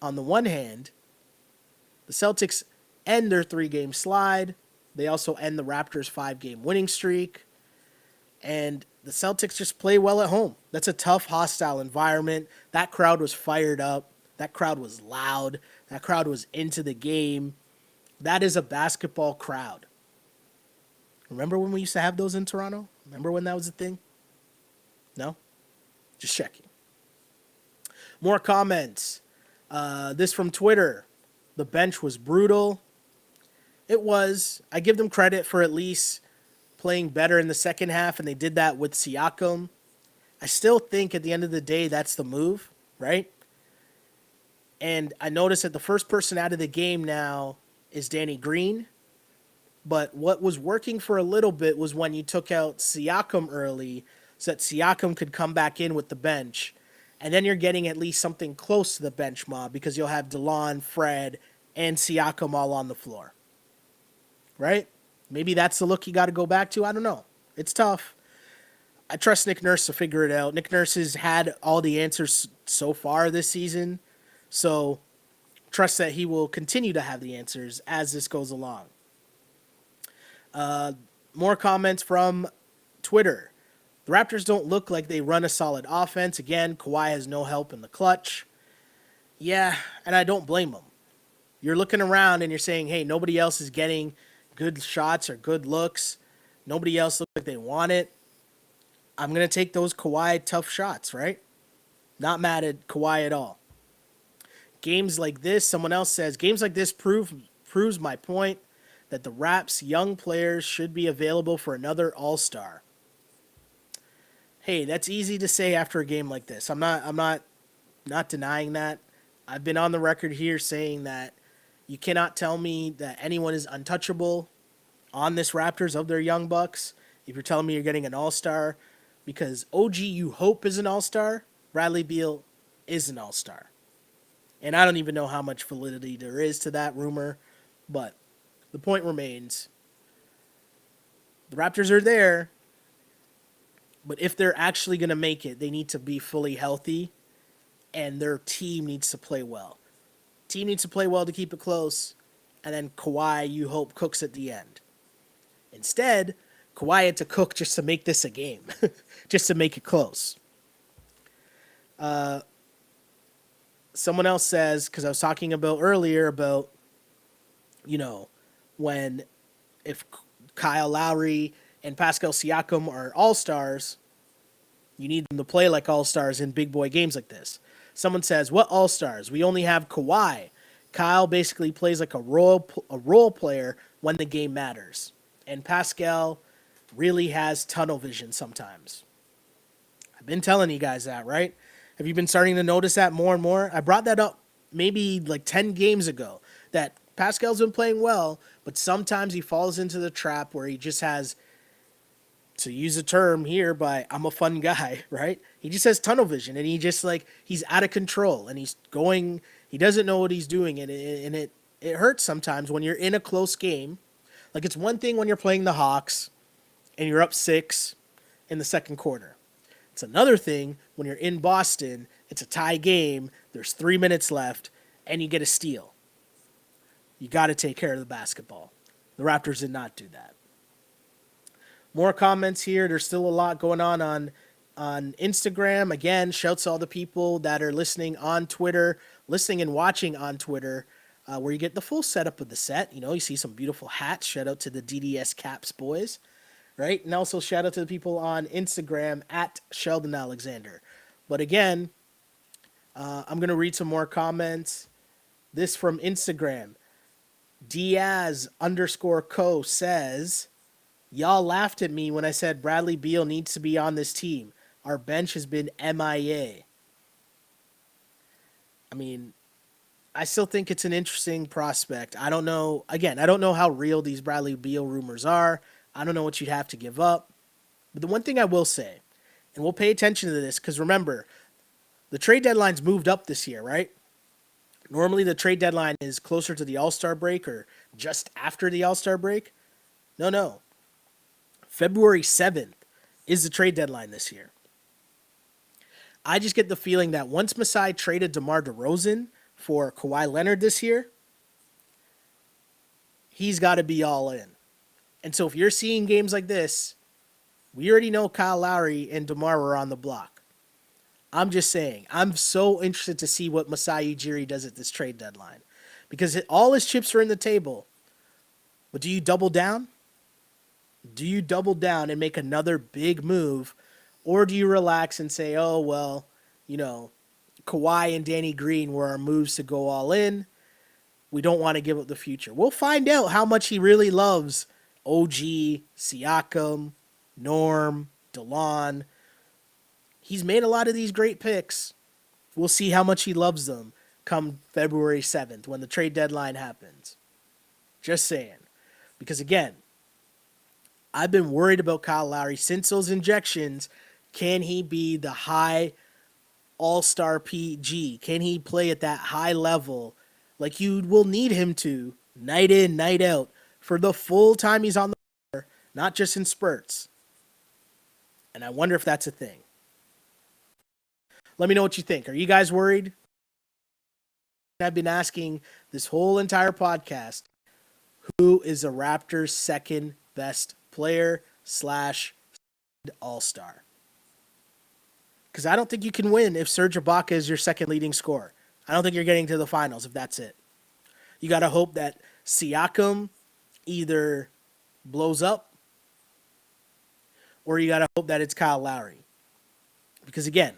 on the one hand, the Celtics end their 3-game slide. They also end the Raptors' 5-game winning streak. And the Celtics just play well at home. That's a tough, hostile environment. That crowd was fired up. That crowd was loud. That crowd was into the game. That is a basketball crowd. Remember when we used to have those in Toronto? Remember when that was a thing? No? Just checking. More comments. This from Twitter. The bench was brutal. It was. I give them credit for at least playing better in the second half, and they did that with Siakam. I still think at the end of the day, that's the move, right? And I noticed that the first person out of the game now is Danny Green. But what was working for a little bit was when you took out Siakam early so that Siakam could come back in with the bench. And then you're getting at least something close to the bench mob because you'll have DeLon, Fred, and Siakam all on the floor. Right? Maybe that's the look you got to go back to. I don't know. It's tough. I trust Nick Nurse to figure it out. Nick Nurse has had all the answers so far this season. So trust that he will continue to have the answers as this goes along. More comments from Twitter. The Raptors don't look like they run a solid offense. Again, Kawhi has no help in the clutch. Yeah, and I don't blame him. You're looking around and you're saying, hey, nobody else is getting good shots or good looks. Nobody else looks like they want it. I'm going to take those Kawhi tough shots, right? Not mad at Kawhi at all. Games like this, someone else says, games like this proves my point that the Raps' young players should be available for another All-Star. Hey, that's easy to say after a game like this. I'm not denying that. I've been on the record here saying that you cannot tell me that anyone is untouchable on this Raptors of their young bucks. If you're telling me you're getting an All-Star, because OG you hope is an All-Star, Bradley Beal is an All-Star. And I don't even know how much validity there is to that rumor, but the point remains. The Raptors are there, but if they're actually going to make it, they need to be fully healthy, and their team needs to play well. Team needs to play well to keep it close, and then Kawhi, you hope, cooks at the end. Instead, Kawhi had to cook just to make this a game, just to make it close. Someone else says, because I was talking about earlier about, if Kyle Lowry and Pascal Siakam are all-stars, you need them to play like all-stars in big boy games like this. Someone says, what all-stars? We only have Kawhi. Kyle basically plays like a role player when the game matters. And Pascal really has tunnel vision sometimes. I've been telling you guys that, right? Have you been starting to notice that more and more? I brought that up maybe like 10 games ago, that Pascal's been playing well, but sometimes he falls into the trap where he just has, to use a term here by I'm a fun guy, right? He just has tunnel vision, and he's out of control, and he doesn't know what he's doing, and it hurts sometimes when you're in a close game. Like, it's one thing when you're playing the Hawks and you're up 6 in the second quarter. It's another thing when you're in Boston, it's a tie game, there's 3 minutes left, and you get a steal. You got to take care of the basketball. The Raptors did not do that. More comments here. There's still a lot going on Instagram. Again, shouts to all the people that are listening on Twitter, listening and watching on Twitter, where you get the full setup of the set. You see some beautiful hats. Shout out to the DDS Caps boys. Right? And also shout out to the people on Instagram at Sheldon Alexander. But again, I'm going to read some more comments. This from Instagram. Diaz_co says, y'all laughed at me when I said Bradley Beal needs to be on this team. Our bench has been MIA. I mean, I still think it's an interesting prospect. I don't know. Again, I don't know how real these Bradley Beal rumors are. I don't know what you'd have to give up. But the one thing I will say, and we'll pay attention to this, because remember, the trade deadline's moved up this year, right? Normally the trade deadline is closer to the All-Star break or just after the All-Star break. No. February 7th is the trade deadline this year. I just get the feeling that once Masai traded DeMar DeRozan for Kawhi Leonard this year, he's got to be all in. And so if you're seeing games like this, we already know Kyle Lowry and DeMar were on the block. I'm just saying, I'm so interested to see what Masai Ujiri does at this trade deadline. Because all his chips are in the table. But do you double down? Do you double down and make another big move? Or do you relax and say, oh, well, Kawhi and Danny Green were our moves to go all in. We don't want to give up the future. We'll find out how much he really loves OG, Siakam, Norm, DeLon. He's made a lot of these great picks. We'll see how much he loves them come February 7th when the trade deadline happens. Just saying. Because again, I've been worried about Kyle Lowry since those injections. Can he be the high all-star PG? Can he play at that high level like you will need him to night in, night out for the full time he's on the floor, not just in spurts? And I wonder if that's a thing. Let me know what you think. Are you guys worried? I've been asking this whole entire podcast, who is the Raptors' second best player slash all-star? Because I don't think you can win if Serge Ibaka is your second leading scorer. I don't think you're getting to the finals if that's it. You got to hope that Siakam either blows up or you got to hope that it's Kyle Lowry. Because again,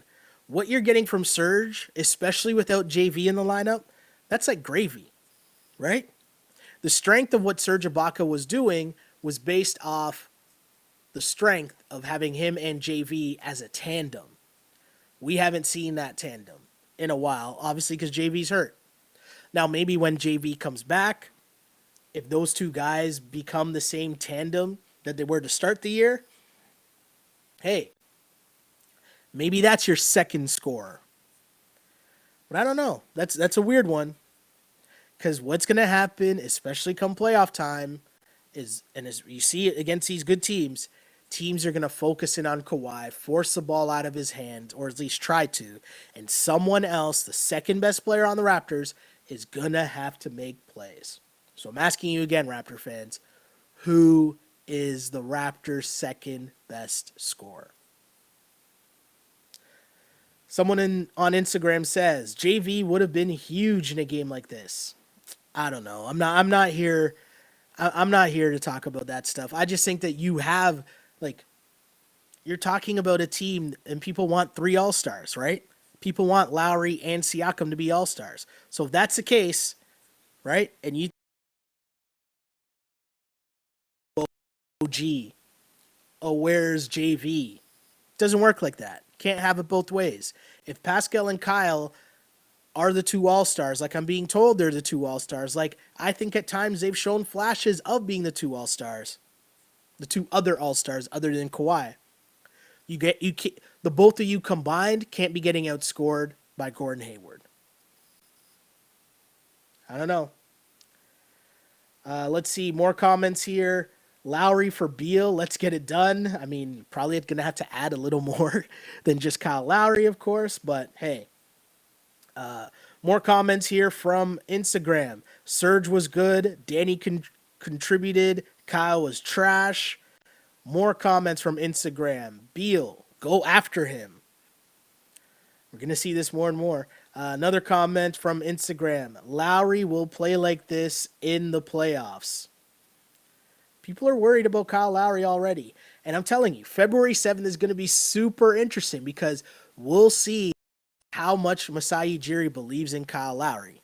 what you're getting from Serge, especially without JV in the lineup, that's like gravy, right? The strength of what Serge Ibaka was doing was based off the strength of having him and JV as a tandem. We haven't seen that tandem in a while, obviously because JV's hurt. Now, maybe when JV comes back, if those two guys become the same tandem that they were to start the year, hey, maybe that's your second scorer. But I don't know. That's a weird one. Because what's going to happen, especially come playoff time, is as you see it against these good teams, teams are going to focus in on Kawhi, force the ball out of his hand, or at least try to, and someone else, the second best player on the Raptors, is going to have to make plays. So I'm asking you again, Raptor fans, who is the Raptors' second best scorer? Someone on Instagram says JV would have been huge in a game like this. I don't know. I'm not here to talk about that stuff. I just think that you have, like, you're talking about a team and people want 3 all-stars, right? People want Lowry and Siakam to be all-stars. So if that's the case, right? And you OG, oh, where's JV? Doesn't work like that. Can't have it both ways. If Pascal and Kyle are the 2 all-stars, like I'm being told they're the 2 all-stars, like I think at times they've shown flashes of being the 2 all-stars, the 2 other all-stars other than Kawhi. The both of you combined can't be getting outscored by Gordon Hayward. I don't know. Let's see more comments here. Lowry for Beal, let's get it done. I mean, probably going to have to add a little more than just Kyle Lowry, of course, but hey. More comments here from Instagram. Serge was good. Danny contributed. Kyle was trash. More comments from Instagram. Beal, go after him. We're going to see this more and more. Another comment from Instagram. Lowry will play like this in the playoffs. People are worried about Kyle Lowry already. And I'm telling you, February 7th is going to be super interesting because we'll see how much Masai Ujiri believes in Kyle Lowry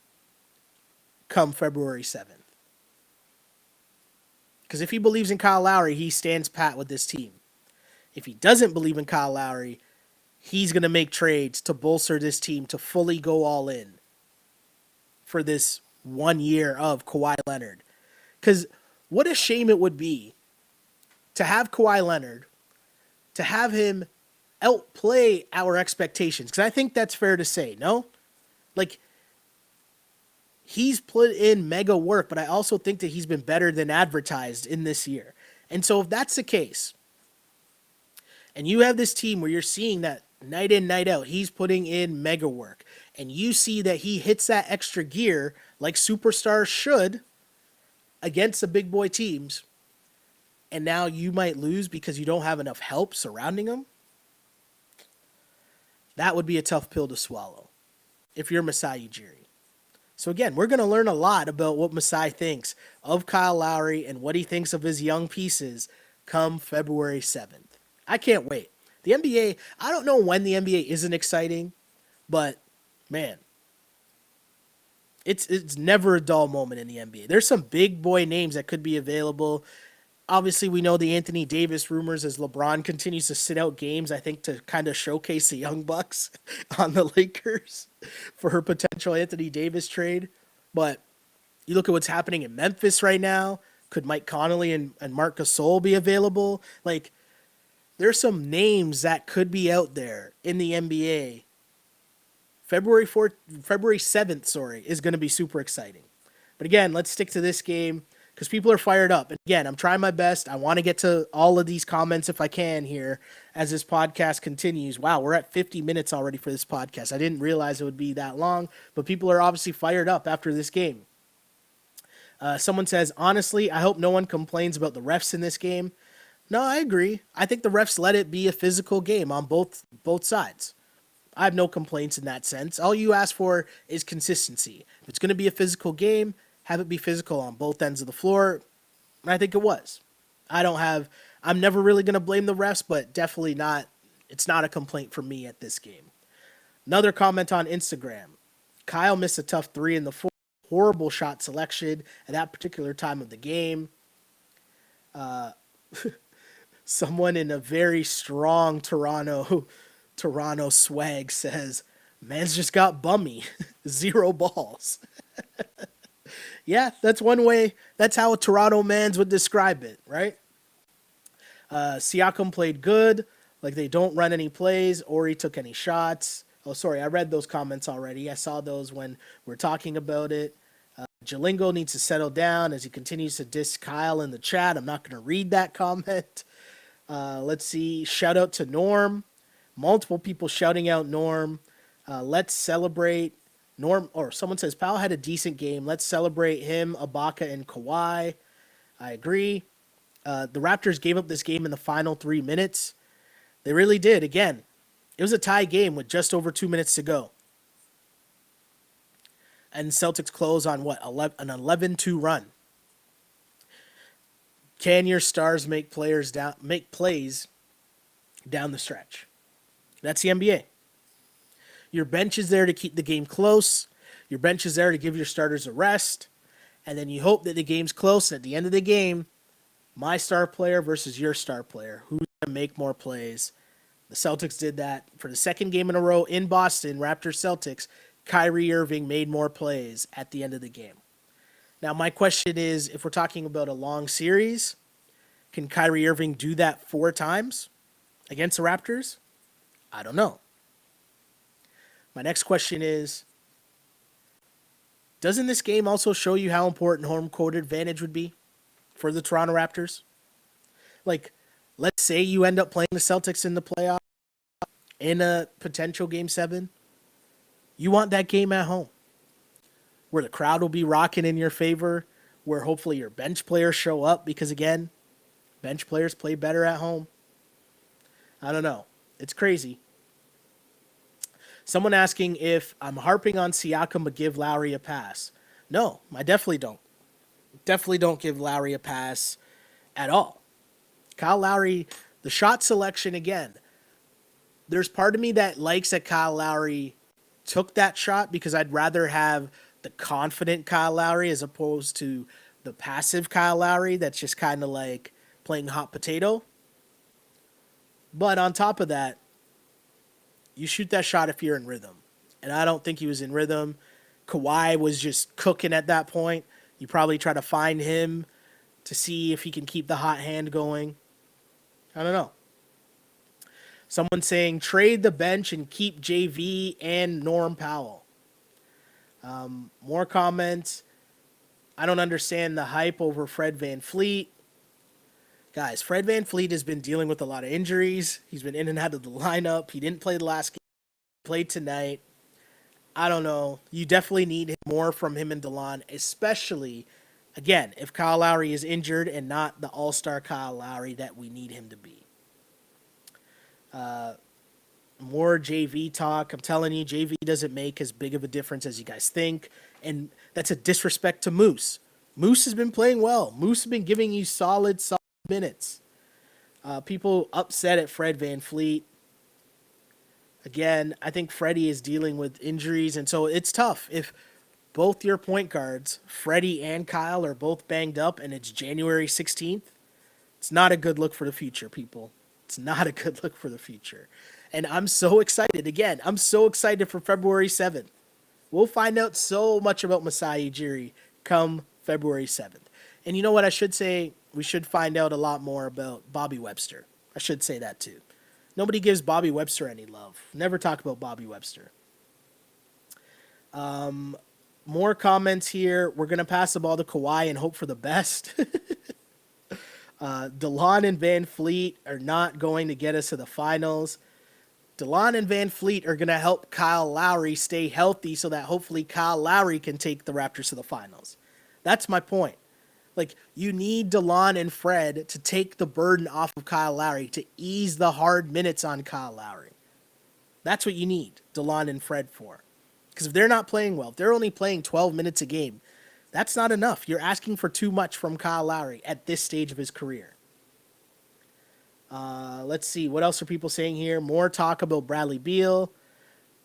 come February 7th. Because if he believes in Kyle Lowry, he stands pat with this team. If he doesn't believe in Kyle Lowry, he's going to make trades to bolster this team to fully go all in for this 1 year of Kawhi Leonard. Because what a shame it would be to have Kawhi Leonard, to have him outplay our expectations. Because I think that's fair to say, no? Like, he's put in mega work, but I also think that he's been better than advertised in this year. And so if that's the case, and you have this team where you're seeing that night in, night out, he's putting in mega work, and you see that he hits that extra gear like superstars should against the big boy teams, and now you might lose because you don't have enough help surrounding him, that would be a tough pill to swallow if you're Masai Ujiri. So again, we're going to learn a lot about what Masai thinks of Kyle Lowry and what he thinks of his young pieces come February 7th. I can't wait. The NBA, I don't know when the NBA isn't exciting, but man, it's never a dull moment in the NBA. There's some big boy names that could be available. Obviously, we know the Anthony Davis rumors as LeBron continues to sit out games, I think, to kind of showcase the Young Bucks on the Lakers for her potential Anthony Davis trade. But you look at what's happening in Memphis right now. Could Mike Conley and Marc Gasol be available? Like, there's some names that could be out there in the NBA. February 7th, is going to be super exciting. But again, let's stick to this game. because people are fired up. And again, I'm trying my best. I want to get to all of these comments if I can here as this podcast continues. Wow, we're at 50 minutes already for this podcast. I didn't realize it would be that long, but people are obviously fired up after this game. Someone says, honestly, I hope no one complains about the refs in this game. No, I agree. I think the refs let it be a physical game on both sides. I have no complaints in that sense. All you ask for is consistency. If it's going to be a physical game, have it be physical on both ends of the floor. And I think it was. I'm never really going to blame the refs, but definitely not. It's not a complaint for me at this game. Another comment on Instagram. Kyle missed a tough 3 in the 4th. Horrible shot selection at that particular time of the game. Someone in a very strong Toronto swag says, man's just got bummy. 0 balls. Yeah, that's one way. That's how a Toronto mans would describe it, right? Siakam played good. Like they don't run any plays or he took any shots. Oh, sorry. I read those comments already. I saw those when we're talking about it. Jalingo needs to settle down as he continues to diss Kyle in the chat. I'm not going to read that comment. Let's see. Shout out to Norm. Multiple people shouting out Norm. Let's celebrate. Norm, or someone says, Powell had a decent game. Let's celebrate him, Ibaka, and Kawhi. I agree. The Raptors gave up this game in the final 3 minutes. They really did. Again, it was a tie game with just over 2 minutes to go. And Celtics close on what? An 11-2 run. Can your stars make plays down the stretch? That's the NBA. Your bench is there to keep the game close. Your bench is there to give your starters a rest. And then you hope that the game's close. And at the end of the game, my star player versus your star player. Who's going to make more plays? The Celtics did that for the second game in a row in Boston, Raptors Celtics. Kyrie Irving made more plays at the end of the game. Now, my question is, if we're talking about a long series, can Kyrie Irving do that 4 times against the Raptors? I don't know. My next question is, doesn't this game also show you how important home court advantage would be for the Toronto Raptors? Like, let's say you end up playing the Celtics in the playoff in a potential Game 7. You want that game at home, where the crowd will be rocking in your favor, where hopefully your bench players show up because, again, bench players play better at home. I don't know. It's crazy. Someone asking if I'm harping on Siakam but give Lowry a pass. No, I definitely don't. Definitely don't give Lowry a pass at all. Kyle Lowry, the shot selection, again, there's part of me that likes that Kyle Lowry took that shot because I'd rather have the confident Kyle Lowry as opposed to the passive Kyle Lowry that's just kind of like playing hot potato. But on top of that, you shoot that shot if you're in rhythm. And I don't think he was in rhythm. Kawhi was just cooking at that point. You probably try to find him to see if he can keep the hot hand going. I don't know. Someone saying trade the bench and keep JV and Norm Powell. More comments. I don't understand the hype over Fred VanVleet. Guys, Fred VanVleet has been dealing with a lot of injuries. He's been in and out of the lineup. He didn't play the last game. He played tonight. I don't know. You definitely need more from him and DeLon, especially, again, if Kyle Lowry is injured and not the all-star Kyle Lowry that we need him to be. More JV talk. I'm telling you, JV doesn't make as big of a difference as you guys think. And that's a disrespect to Moose. Moose has been playing well. Moose has been giving you solid minutes. People upset at Fred VanVleet. Again, I think Freddie is dealing with injuries, and so it's tough. If both your point guards, Freddie and Kyle, are both banged up and it's January 16th, it's not a good look for the future, people. It's not a good look for the future. And I'm so excited. Again, I'm so excited for February 7th. We'll find out so much about Masai Ujiri come February 7th. And you know what I should say? We should find out a lot more about Bobby Webster. I should say that too. Nobody gives Bobby Webster any love. Never talk about Bobby Webster. More comments here. We're going to pass the ball to Kawhi and hope for the best. DeLon and Van Fleet are not going to get us to the finals. DeLon and Van Fleet are going to help Kyle Lowry stay healthy so that hopefully Kyle Lowry can take the Raptors to the finals. That's my point. Like, you need DeLon and Fred to take the burden off of Kyle Lowry, to ease the hard minutes on Kyle Lowry. That's what you need DeLon and Fred for. Because if they're not playing well, if they're only playing 12 minutes a game, that's not enough. You're asking for too much from Kyle Lowry at this stage of his career. Let's see. What else are people saying here? More talk about Bradley Beal.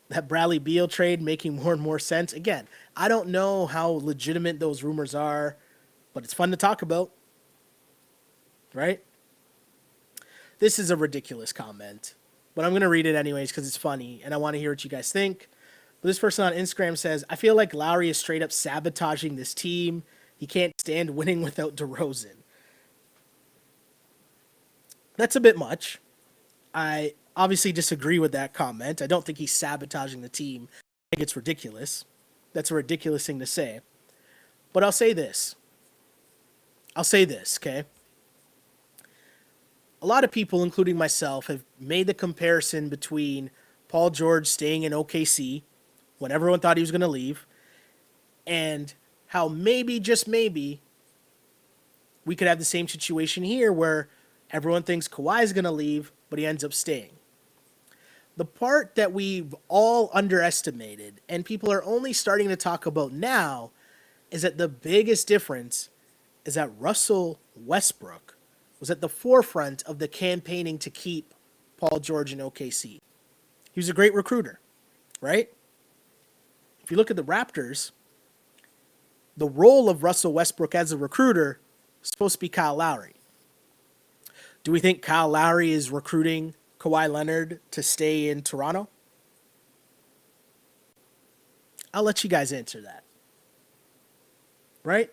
That Bradley Beal trade making more and more sense. Again, I don't know how legitimate those rumors are, but it's fun to talk about. Right? This is a ridiculous comment, but I'm going to read it anyways because it's funny, and I want to hear what you guys think. But this person on Instagram says, I feel like Lowry is straight up sabotaging this team. He can't stand winning without DeRozan. That's a bit much. I obviously disagree with that comment. I don't think he's sabotaging the team. I think it's ridiculous. That's a ridiculous thing to say. But I'll say this, okay? A lot of people, including myself, have made the comparison between Paul George staying in OKC when everyone thought he was going to leave, and how maybe, just maybe, we could have the same situation here where everyone thinks Kawhi is going to leave, but he ends up staying. The part that we've all underestimated, and people are only starting to talk about now, is that the biggest difference is that Russell Westbrook was at the forefront of the campaigning to keep Paul George in OKC. He was a great recruiter, right? If you look at the Raptors, the role of Russell Westbrook as a recruiter is supposed to be Kyle Lowry. Do we think Kyle Lowry is recruiting Kawhi Leonard to stay in Toronto? I'll let you guys answer that. Right?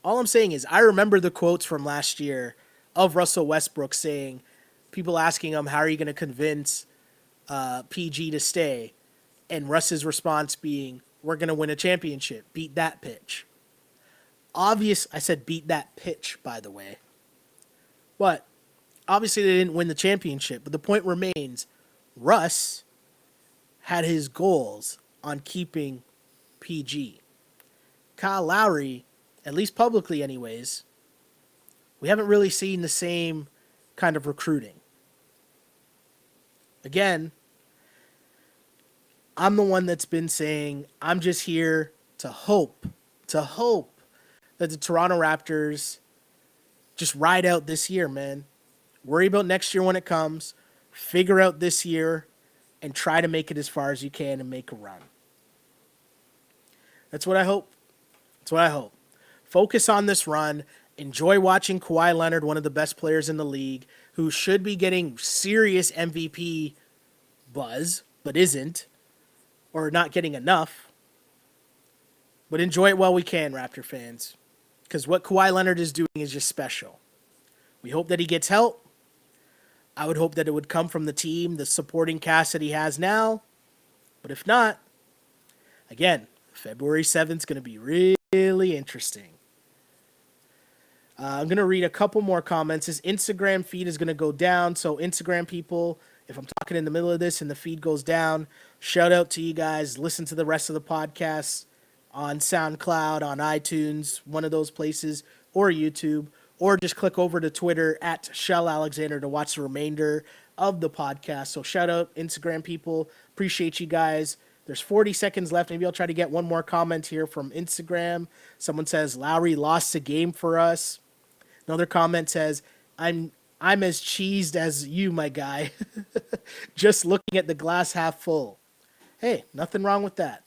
All I'm saying is I remember the quotes from last year of Russell Westbrook saying, people asking him, how are you going to convince PG to stay? And Russ's response being, we're going to win a championship. Beat that pitch. I said beat that pitch, by the way. But obviously they didn't win the championship. But the point remains, Russ had his goals on keeping PG. Kyle Lowry, at least publicly anyways, we haven't really seen the same kind of recruiting. Again, I'm the one that's been saying I'm just here to hope that the Toronto Raptors just ride out this year, man. Worry about next year when it comes. Figure out this year and try to make it as far as you can and make a run. That's what I hope. Focus on this run. Enjoy watching Kawhi Leonard, one of the best players in the league, who should be getting serious MVP buzz, but isn't, or not getting enough. But enjoy it while we can, Raptor fans, because what Kawhi Leonard is doing is just special. We hope that he gets help. I would hope that it would come from the team, the supporting cast that he has now. But if not, again, February 7th is going to be really interesting. I'm going to read a couple more comments. His Instagram feed is going to go down. So Instagram people, if I'm talking in the middle of this and the feed goes down, shout out to you guys. Listen to the rest of the podcast on SoundCloud, on iTunes, one of those places, or YouTube, or just click over to Twitter at Shell Alexander to watch the remainder of the podcast. So shout out Instagram people. Appreciate you guys. There's 40 seconds left. Maybe I'll try to get one more comment here from Instagram. Someone says, Lowry lost a game for us. Another comment says, I'm as cheesed as you, my guy. Just looking at the glass half full. Hey, nothing wrong with that.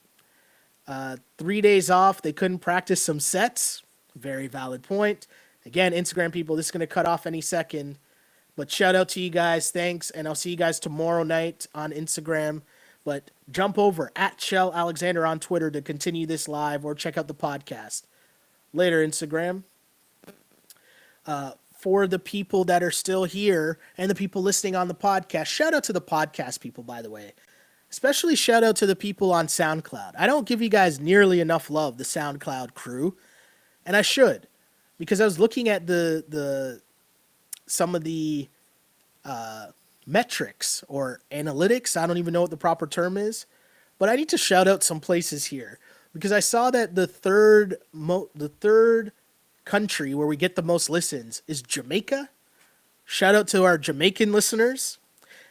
3 days off. They couldn't practice some sets. Very valid point. Again, Instagram people, this is going to cut off any second. But shout out to you guys. Thanks. And I'll see you guys tomorrow night on Instagram. But jump over at Shell Alexander on Twitter to continue this live or check out the podcast. Later, Instagram. For the people that are still here and the people listening on the podcast, shout out to the podcast people, by the way. Especially shout out to the people on SoundCloud. I don't give you guys nearly enough love, the SoundCloud crew, and I should, because I was looking at the some of the metrics or analytics. I don't even know what the proper term is, but I need to shout out some places here because I saw that the third country where we get the most listens is Jamaica. Shout out to our Jamaican listeners.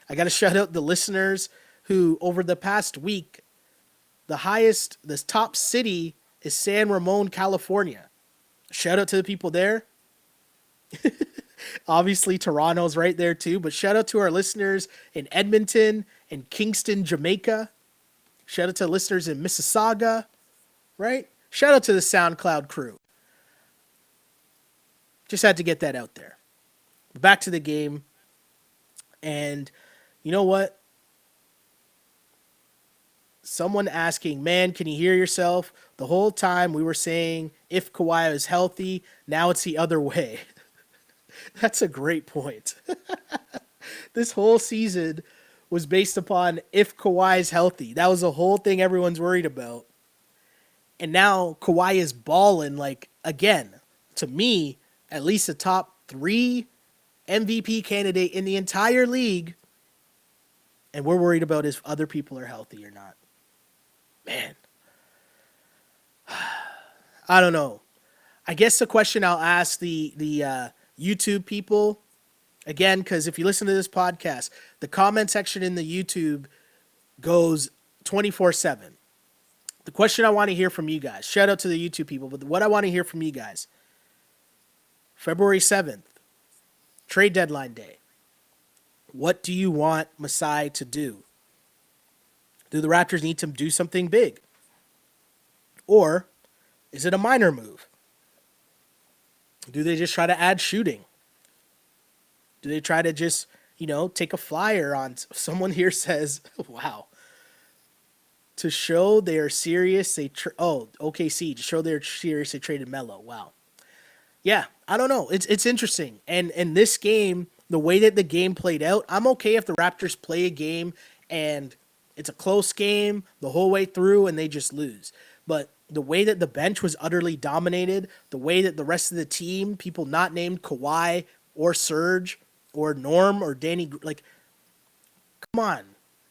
I got to shout out the listeners who over the past week, the top city is San Ramon, California. Shout out to the people there. Obviously, Toronto's right there too, but shout out to our listeners in Edmonton and Kingston, Jamaica. Shout out to listeners in Mississauga, right? Shout out to the SoundCloud crew. Just had to get that out there. Back to the game. And you know what? Someone asking, man, can you hear yourself? The whole time we were saying if Kawhi is healthy, now it's the other way. That's a great point. This whole season was based upon if Kawhi is healthy. That was the whole thing everyone's worried about. And now Kawhi is balling like, again, to me, at least a top 3 MVP candidate in the entire league. And we're worried about if other people are healthy or not. Man. I don't know. I guess the question I'll ask the YouTube people, again, because if you listen to this podcast, the comment section in the YouTube goes 24/7. The question I want to hear from you guys, shout out to the YouTube people, but what I want to hear from you guys, February 7th, trade deadline day. What do you want Masai to do? Do the Raptors need to do something big? Or is it a minor move? Do they just try to add shooting? Do they try to just, take a flyer on someone here says, wow, to show they are serious, OKC, to show they're serious, they traded Melo. Wow. Yeah, I don't know. It's interesting. And in this game, the way that the game played out, I'm okay if the Raptors play a game and it's a close game the whole way through and they just lose. But the way that the bench was utterly dominated, the way that the rest of the team, people not named Kawhi or Serge or Norm or Danny, like, come on.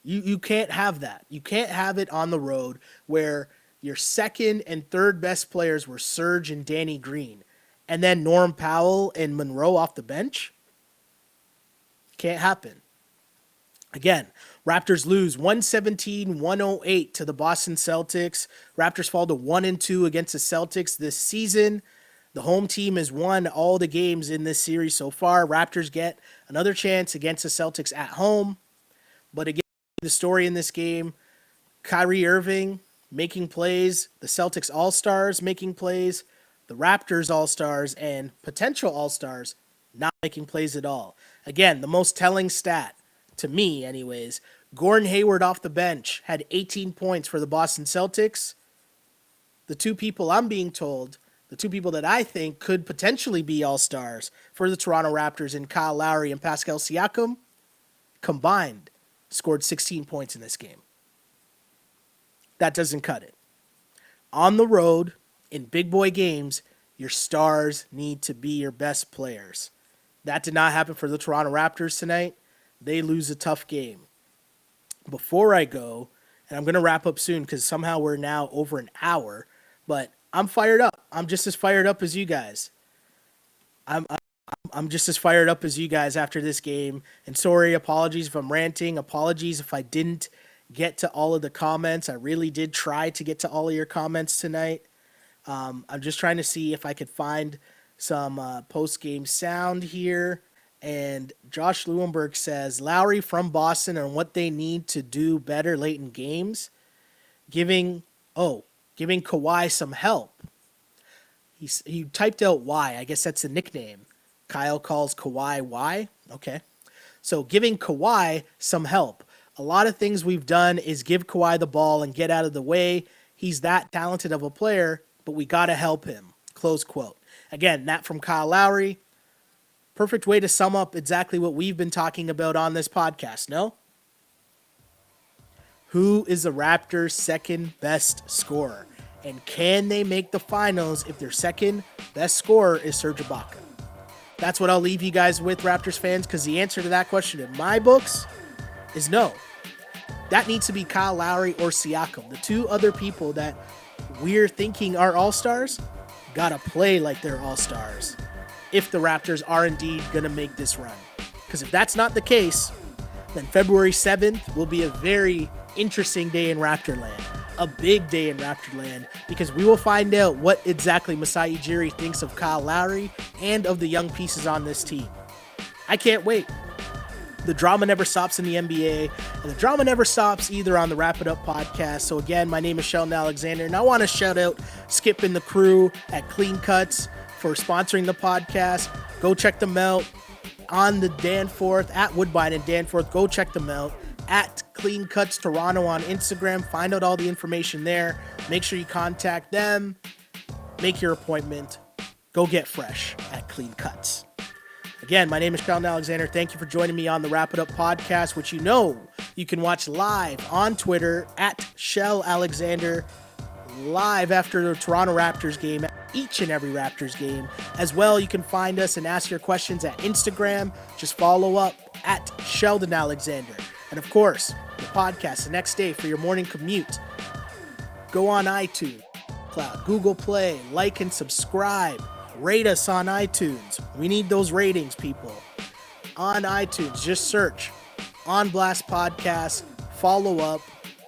You can't have that. You can't have it on the road where your second and third best players were Serge and Danny Green. And then Norm Powell and Monroe off the bench? Can't happen. Again, Raptors lose 117-108 to the Boston Celtics. Raptors fall to 1-2 against the Celtics this season. The home team has won all the games in this series so far. Raptors get another chance against the Celtics at home. But again, the story in this game, Kyrie Irving making plays, the Celtics All-Stars making plays, the Raptors All-Stars and potential All-Stars not making plays at all. Again, the most telling stat, to me anyways, Gordon Hayward off the bench had 18 points for the Boston Celtics. The two people I'm being told, the two people that I think could potentially be All-Stars for the Toronto Raptors and Kyle Lowry and Pascal Siakam, combined scored 16 points in this game. That doesn't cut it. On the road, in big boy games, your stars need to be your best players. That did not happen for the Toronto Raptors tonight. They lose a tough game. Before I go, and I'm going to wrap up soon because somehow we're now over an hour, but I'm fired up. I'm just as fired up as you guys. I'm just as fired up as you guys after this game. And sorry, apologies if I'm ranting. Apologies if I didn't get to all of the comments. I really did try to get to all of your comments tonight. I'm just trying to see if I could find some post-game sound here. And Josh Lewenberg says, Lowry from Boston and what they need to do better late in games. Giving Kawhi some help. He typed out Y. I guess that's a nickname. Kyle calls Kawhi Y. Okay. So giving Kawhi some help. A lot of things we've done is give Kawhi the ball and get out of the way. He's that talented of a player, but we got to help him. Close quote. Again, that from Kyle Lowry. Perfect way to sum up exactly what we've been talking about on this podcast, no? Who is the Raptors' second best scorer? And can they make the finals if their second best scorer is Serge Ibaka? That's what I'll leave you guys with, Raptors fans, because the answer to that question in my books is no. That needs to be Kyle Lowry or Siakam. The two other people that we're thinking are all-stars gotta play like they're all-stars if the Raptors are indeed gonna make this run. Because if that's not the case, then February 7th will be a very interesting day in Raptorland. A big day in Raptorland, because we will find out what exactly Masai Ujiri thinks of Kyle Lowry and of the young pieces on this team. I can't wait. The drama never stops in the NBA, and the drama never stops either on the Wrap It Up podcast. So again, my name is Sheldon Alexander, and I want to shout out Skip and the crew at Clean Cuts for sponsoring the podcast. Go check them out on the Danforth, at Woodbine and Danforth. Go check them out. At Clean Cuts Toronto on Instagram. Find out all the information there. Make sure you contact them. Make your appointment. Go get fresh at Clean Cuts. Again, my name is Sheldon Alexander. Thank you for joining me on the Wrap It Up podcast, which you know you can watch live on Twitter at Shell Alexander, live after the Toronto Raptors game, each and every Raptors game. As well, you can find us and ask your questions at Instagram. Just follow up at Sheldon Alexander. And of course, the podcast the next day for your morning commute. Go on iTunes, Google Play, like and subscribe. Rate us on iTunes. We need those ratings, people. On iTunes, just search On Blast Podcast. Follow up.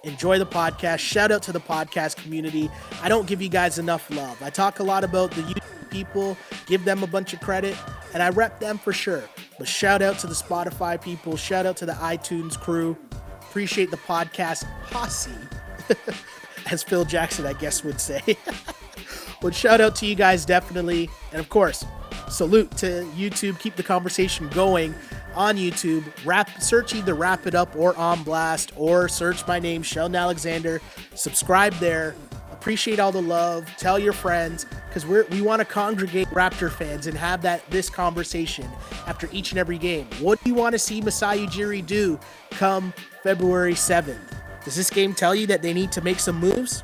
Enjoy the podcast. Shout out to the podcast community. I don't give you guys enough love. I talk a lot about the YouTube people, give them a bunch of credit, and I rep them for sure. But shout out to the Spotify people. Shout out to the iTunes crew. Appreciate the podcast posse, as Phil Jackson, I guess, would say. But shout out to you guys, definitely. And of course, salute to YouTube. Keep the conversation going on YouTube. Search either Wrap It Up or On Blast, or search my name, Sheldon Alexander. Subscribe there. Appreciate all the love. Tell your friends, because we want to congregate Raptor fans and have this conversation after each and every game. What do you want to see Masai Ujiri do come February 7th? Does this game tell you that they need to make some moves?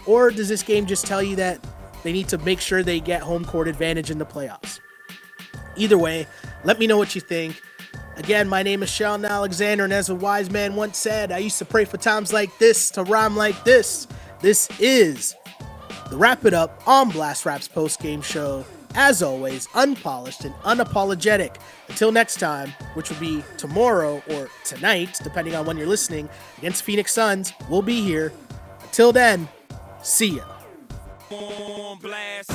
Or does this game just tell you that they need to make sure they get home court advantage in the playoffs? Either way, let me know what you think. Again, my name is Sheldon Alexander, and as a wise man once said, I used to pray for times like this to rhyme like this. This is the Wrap It Up On Blast Raps post-game show. As always, unpolished and unapologetic. Until next time, which will be tomorrow or tonight, depending on when you're listening, against Phoenix Suns, we'll be here. Until then, see ya. On blast.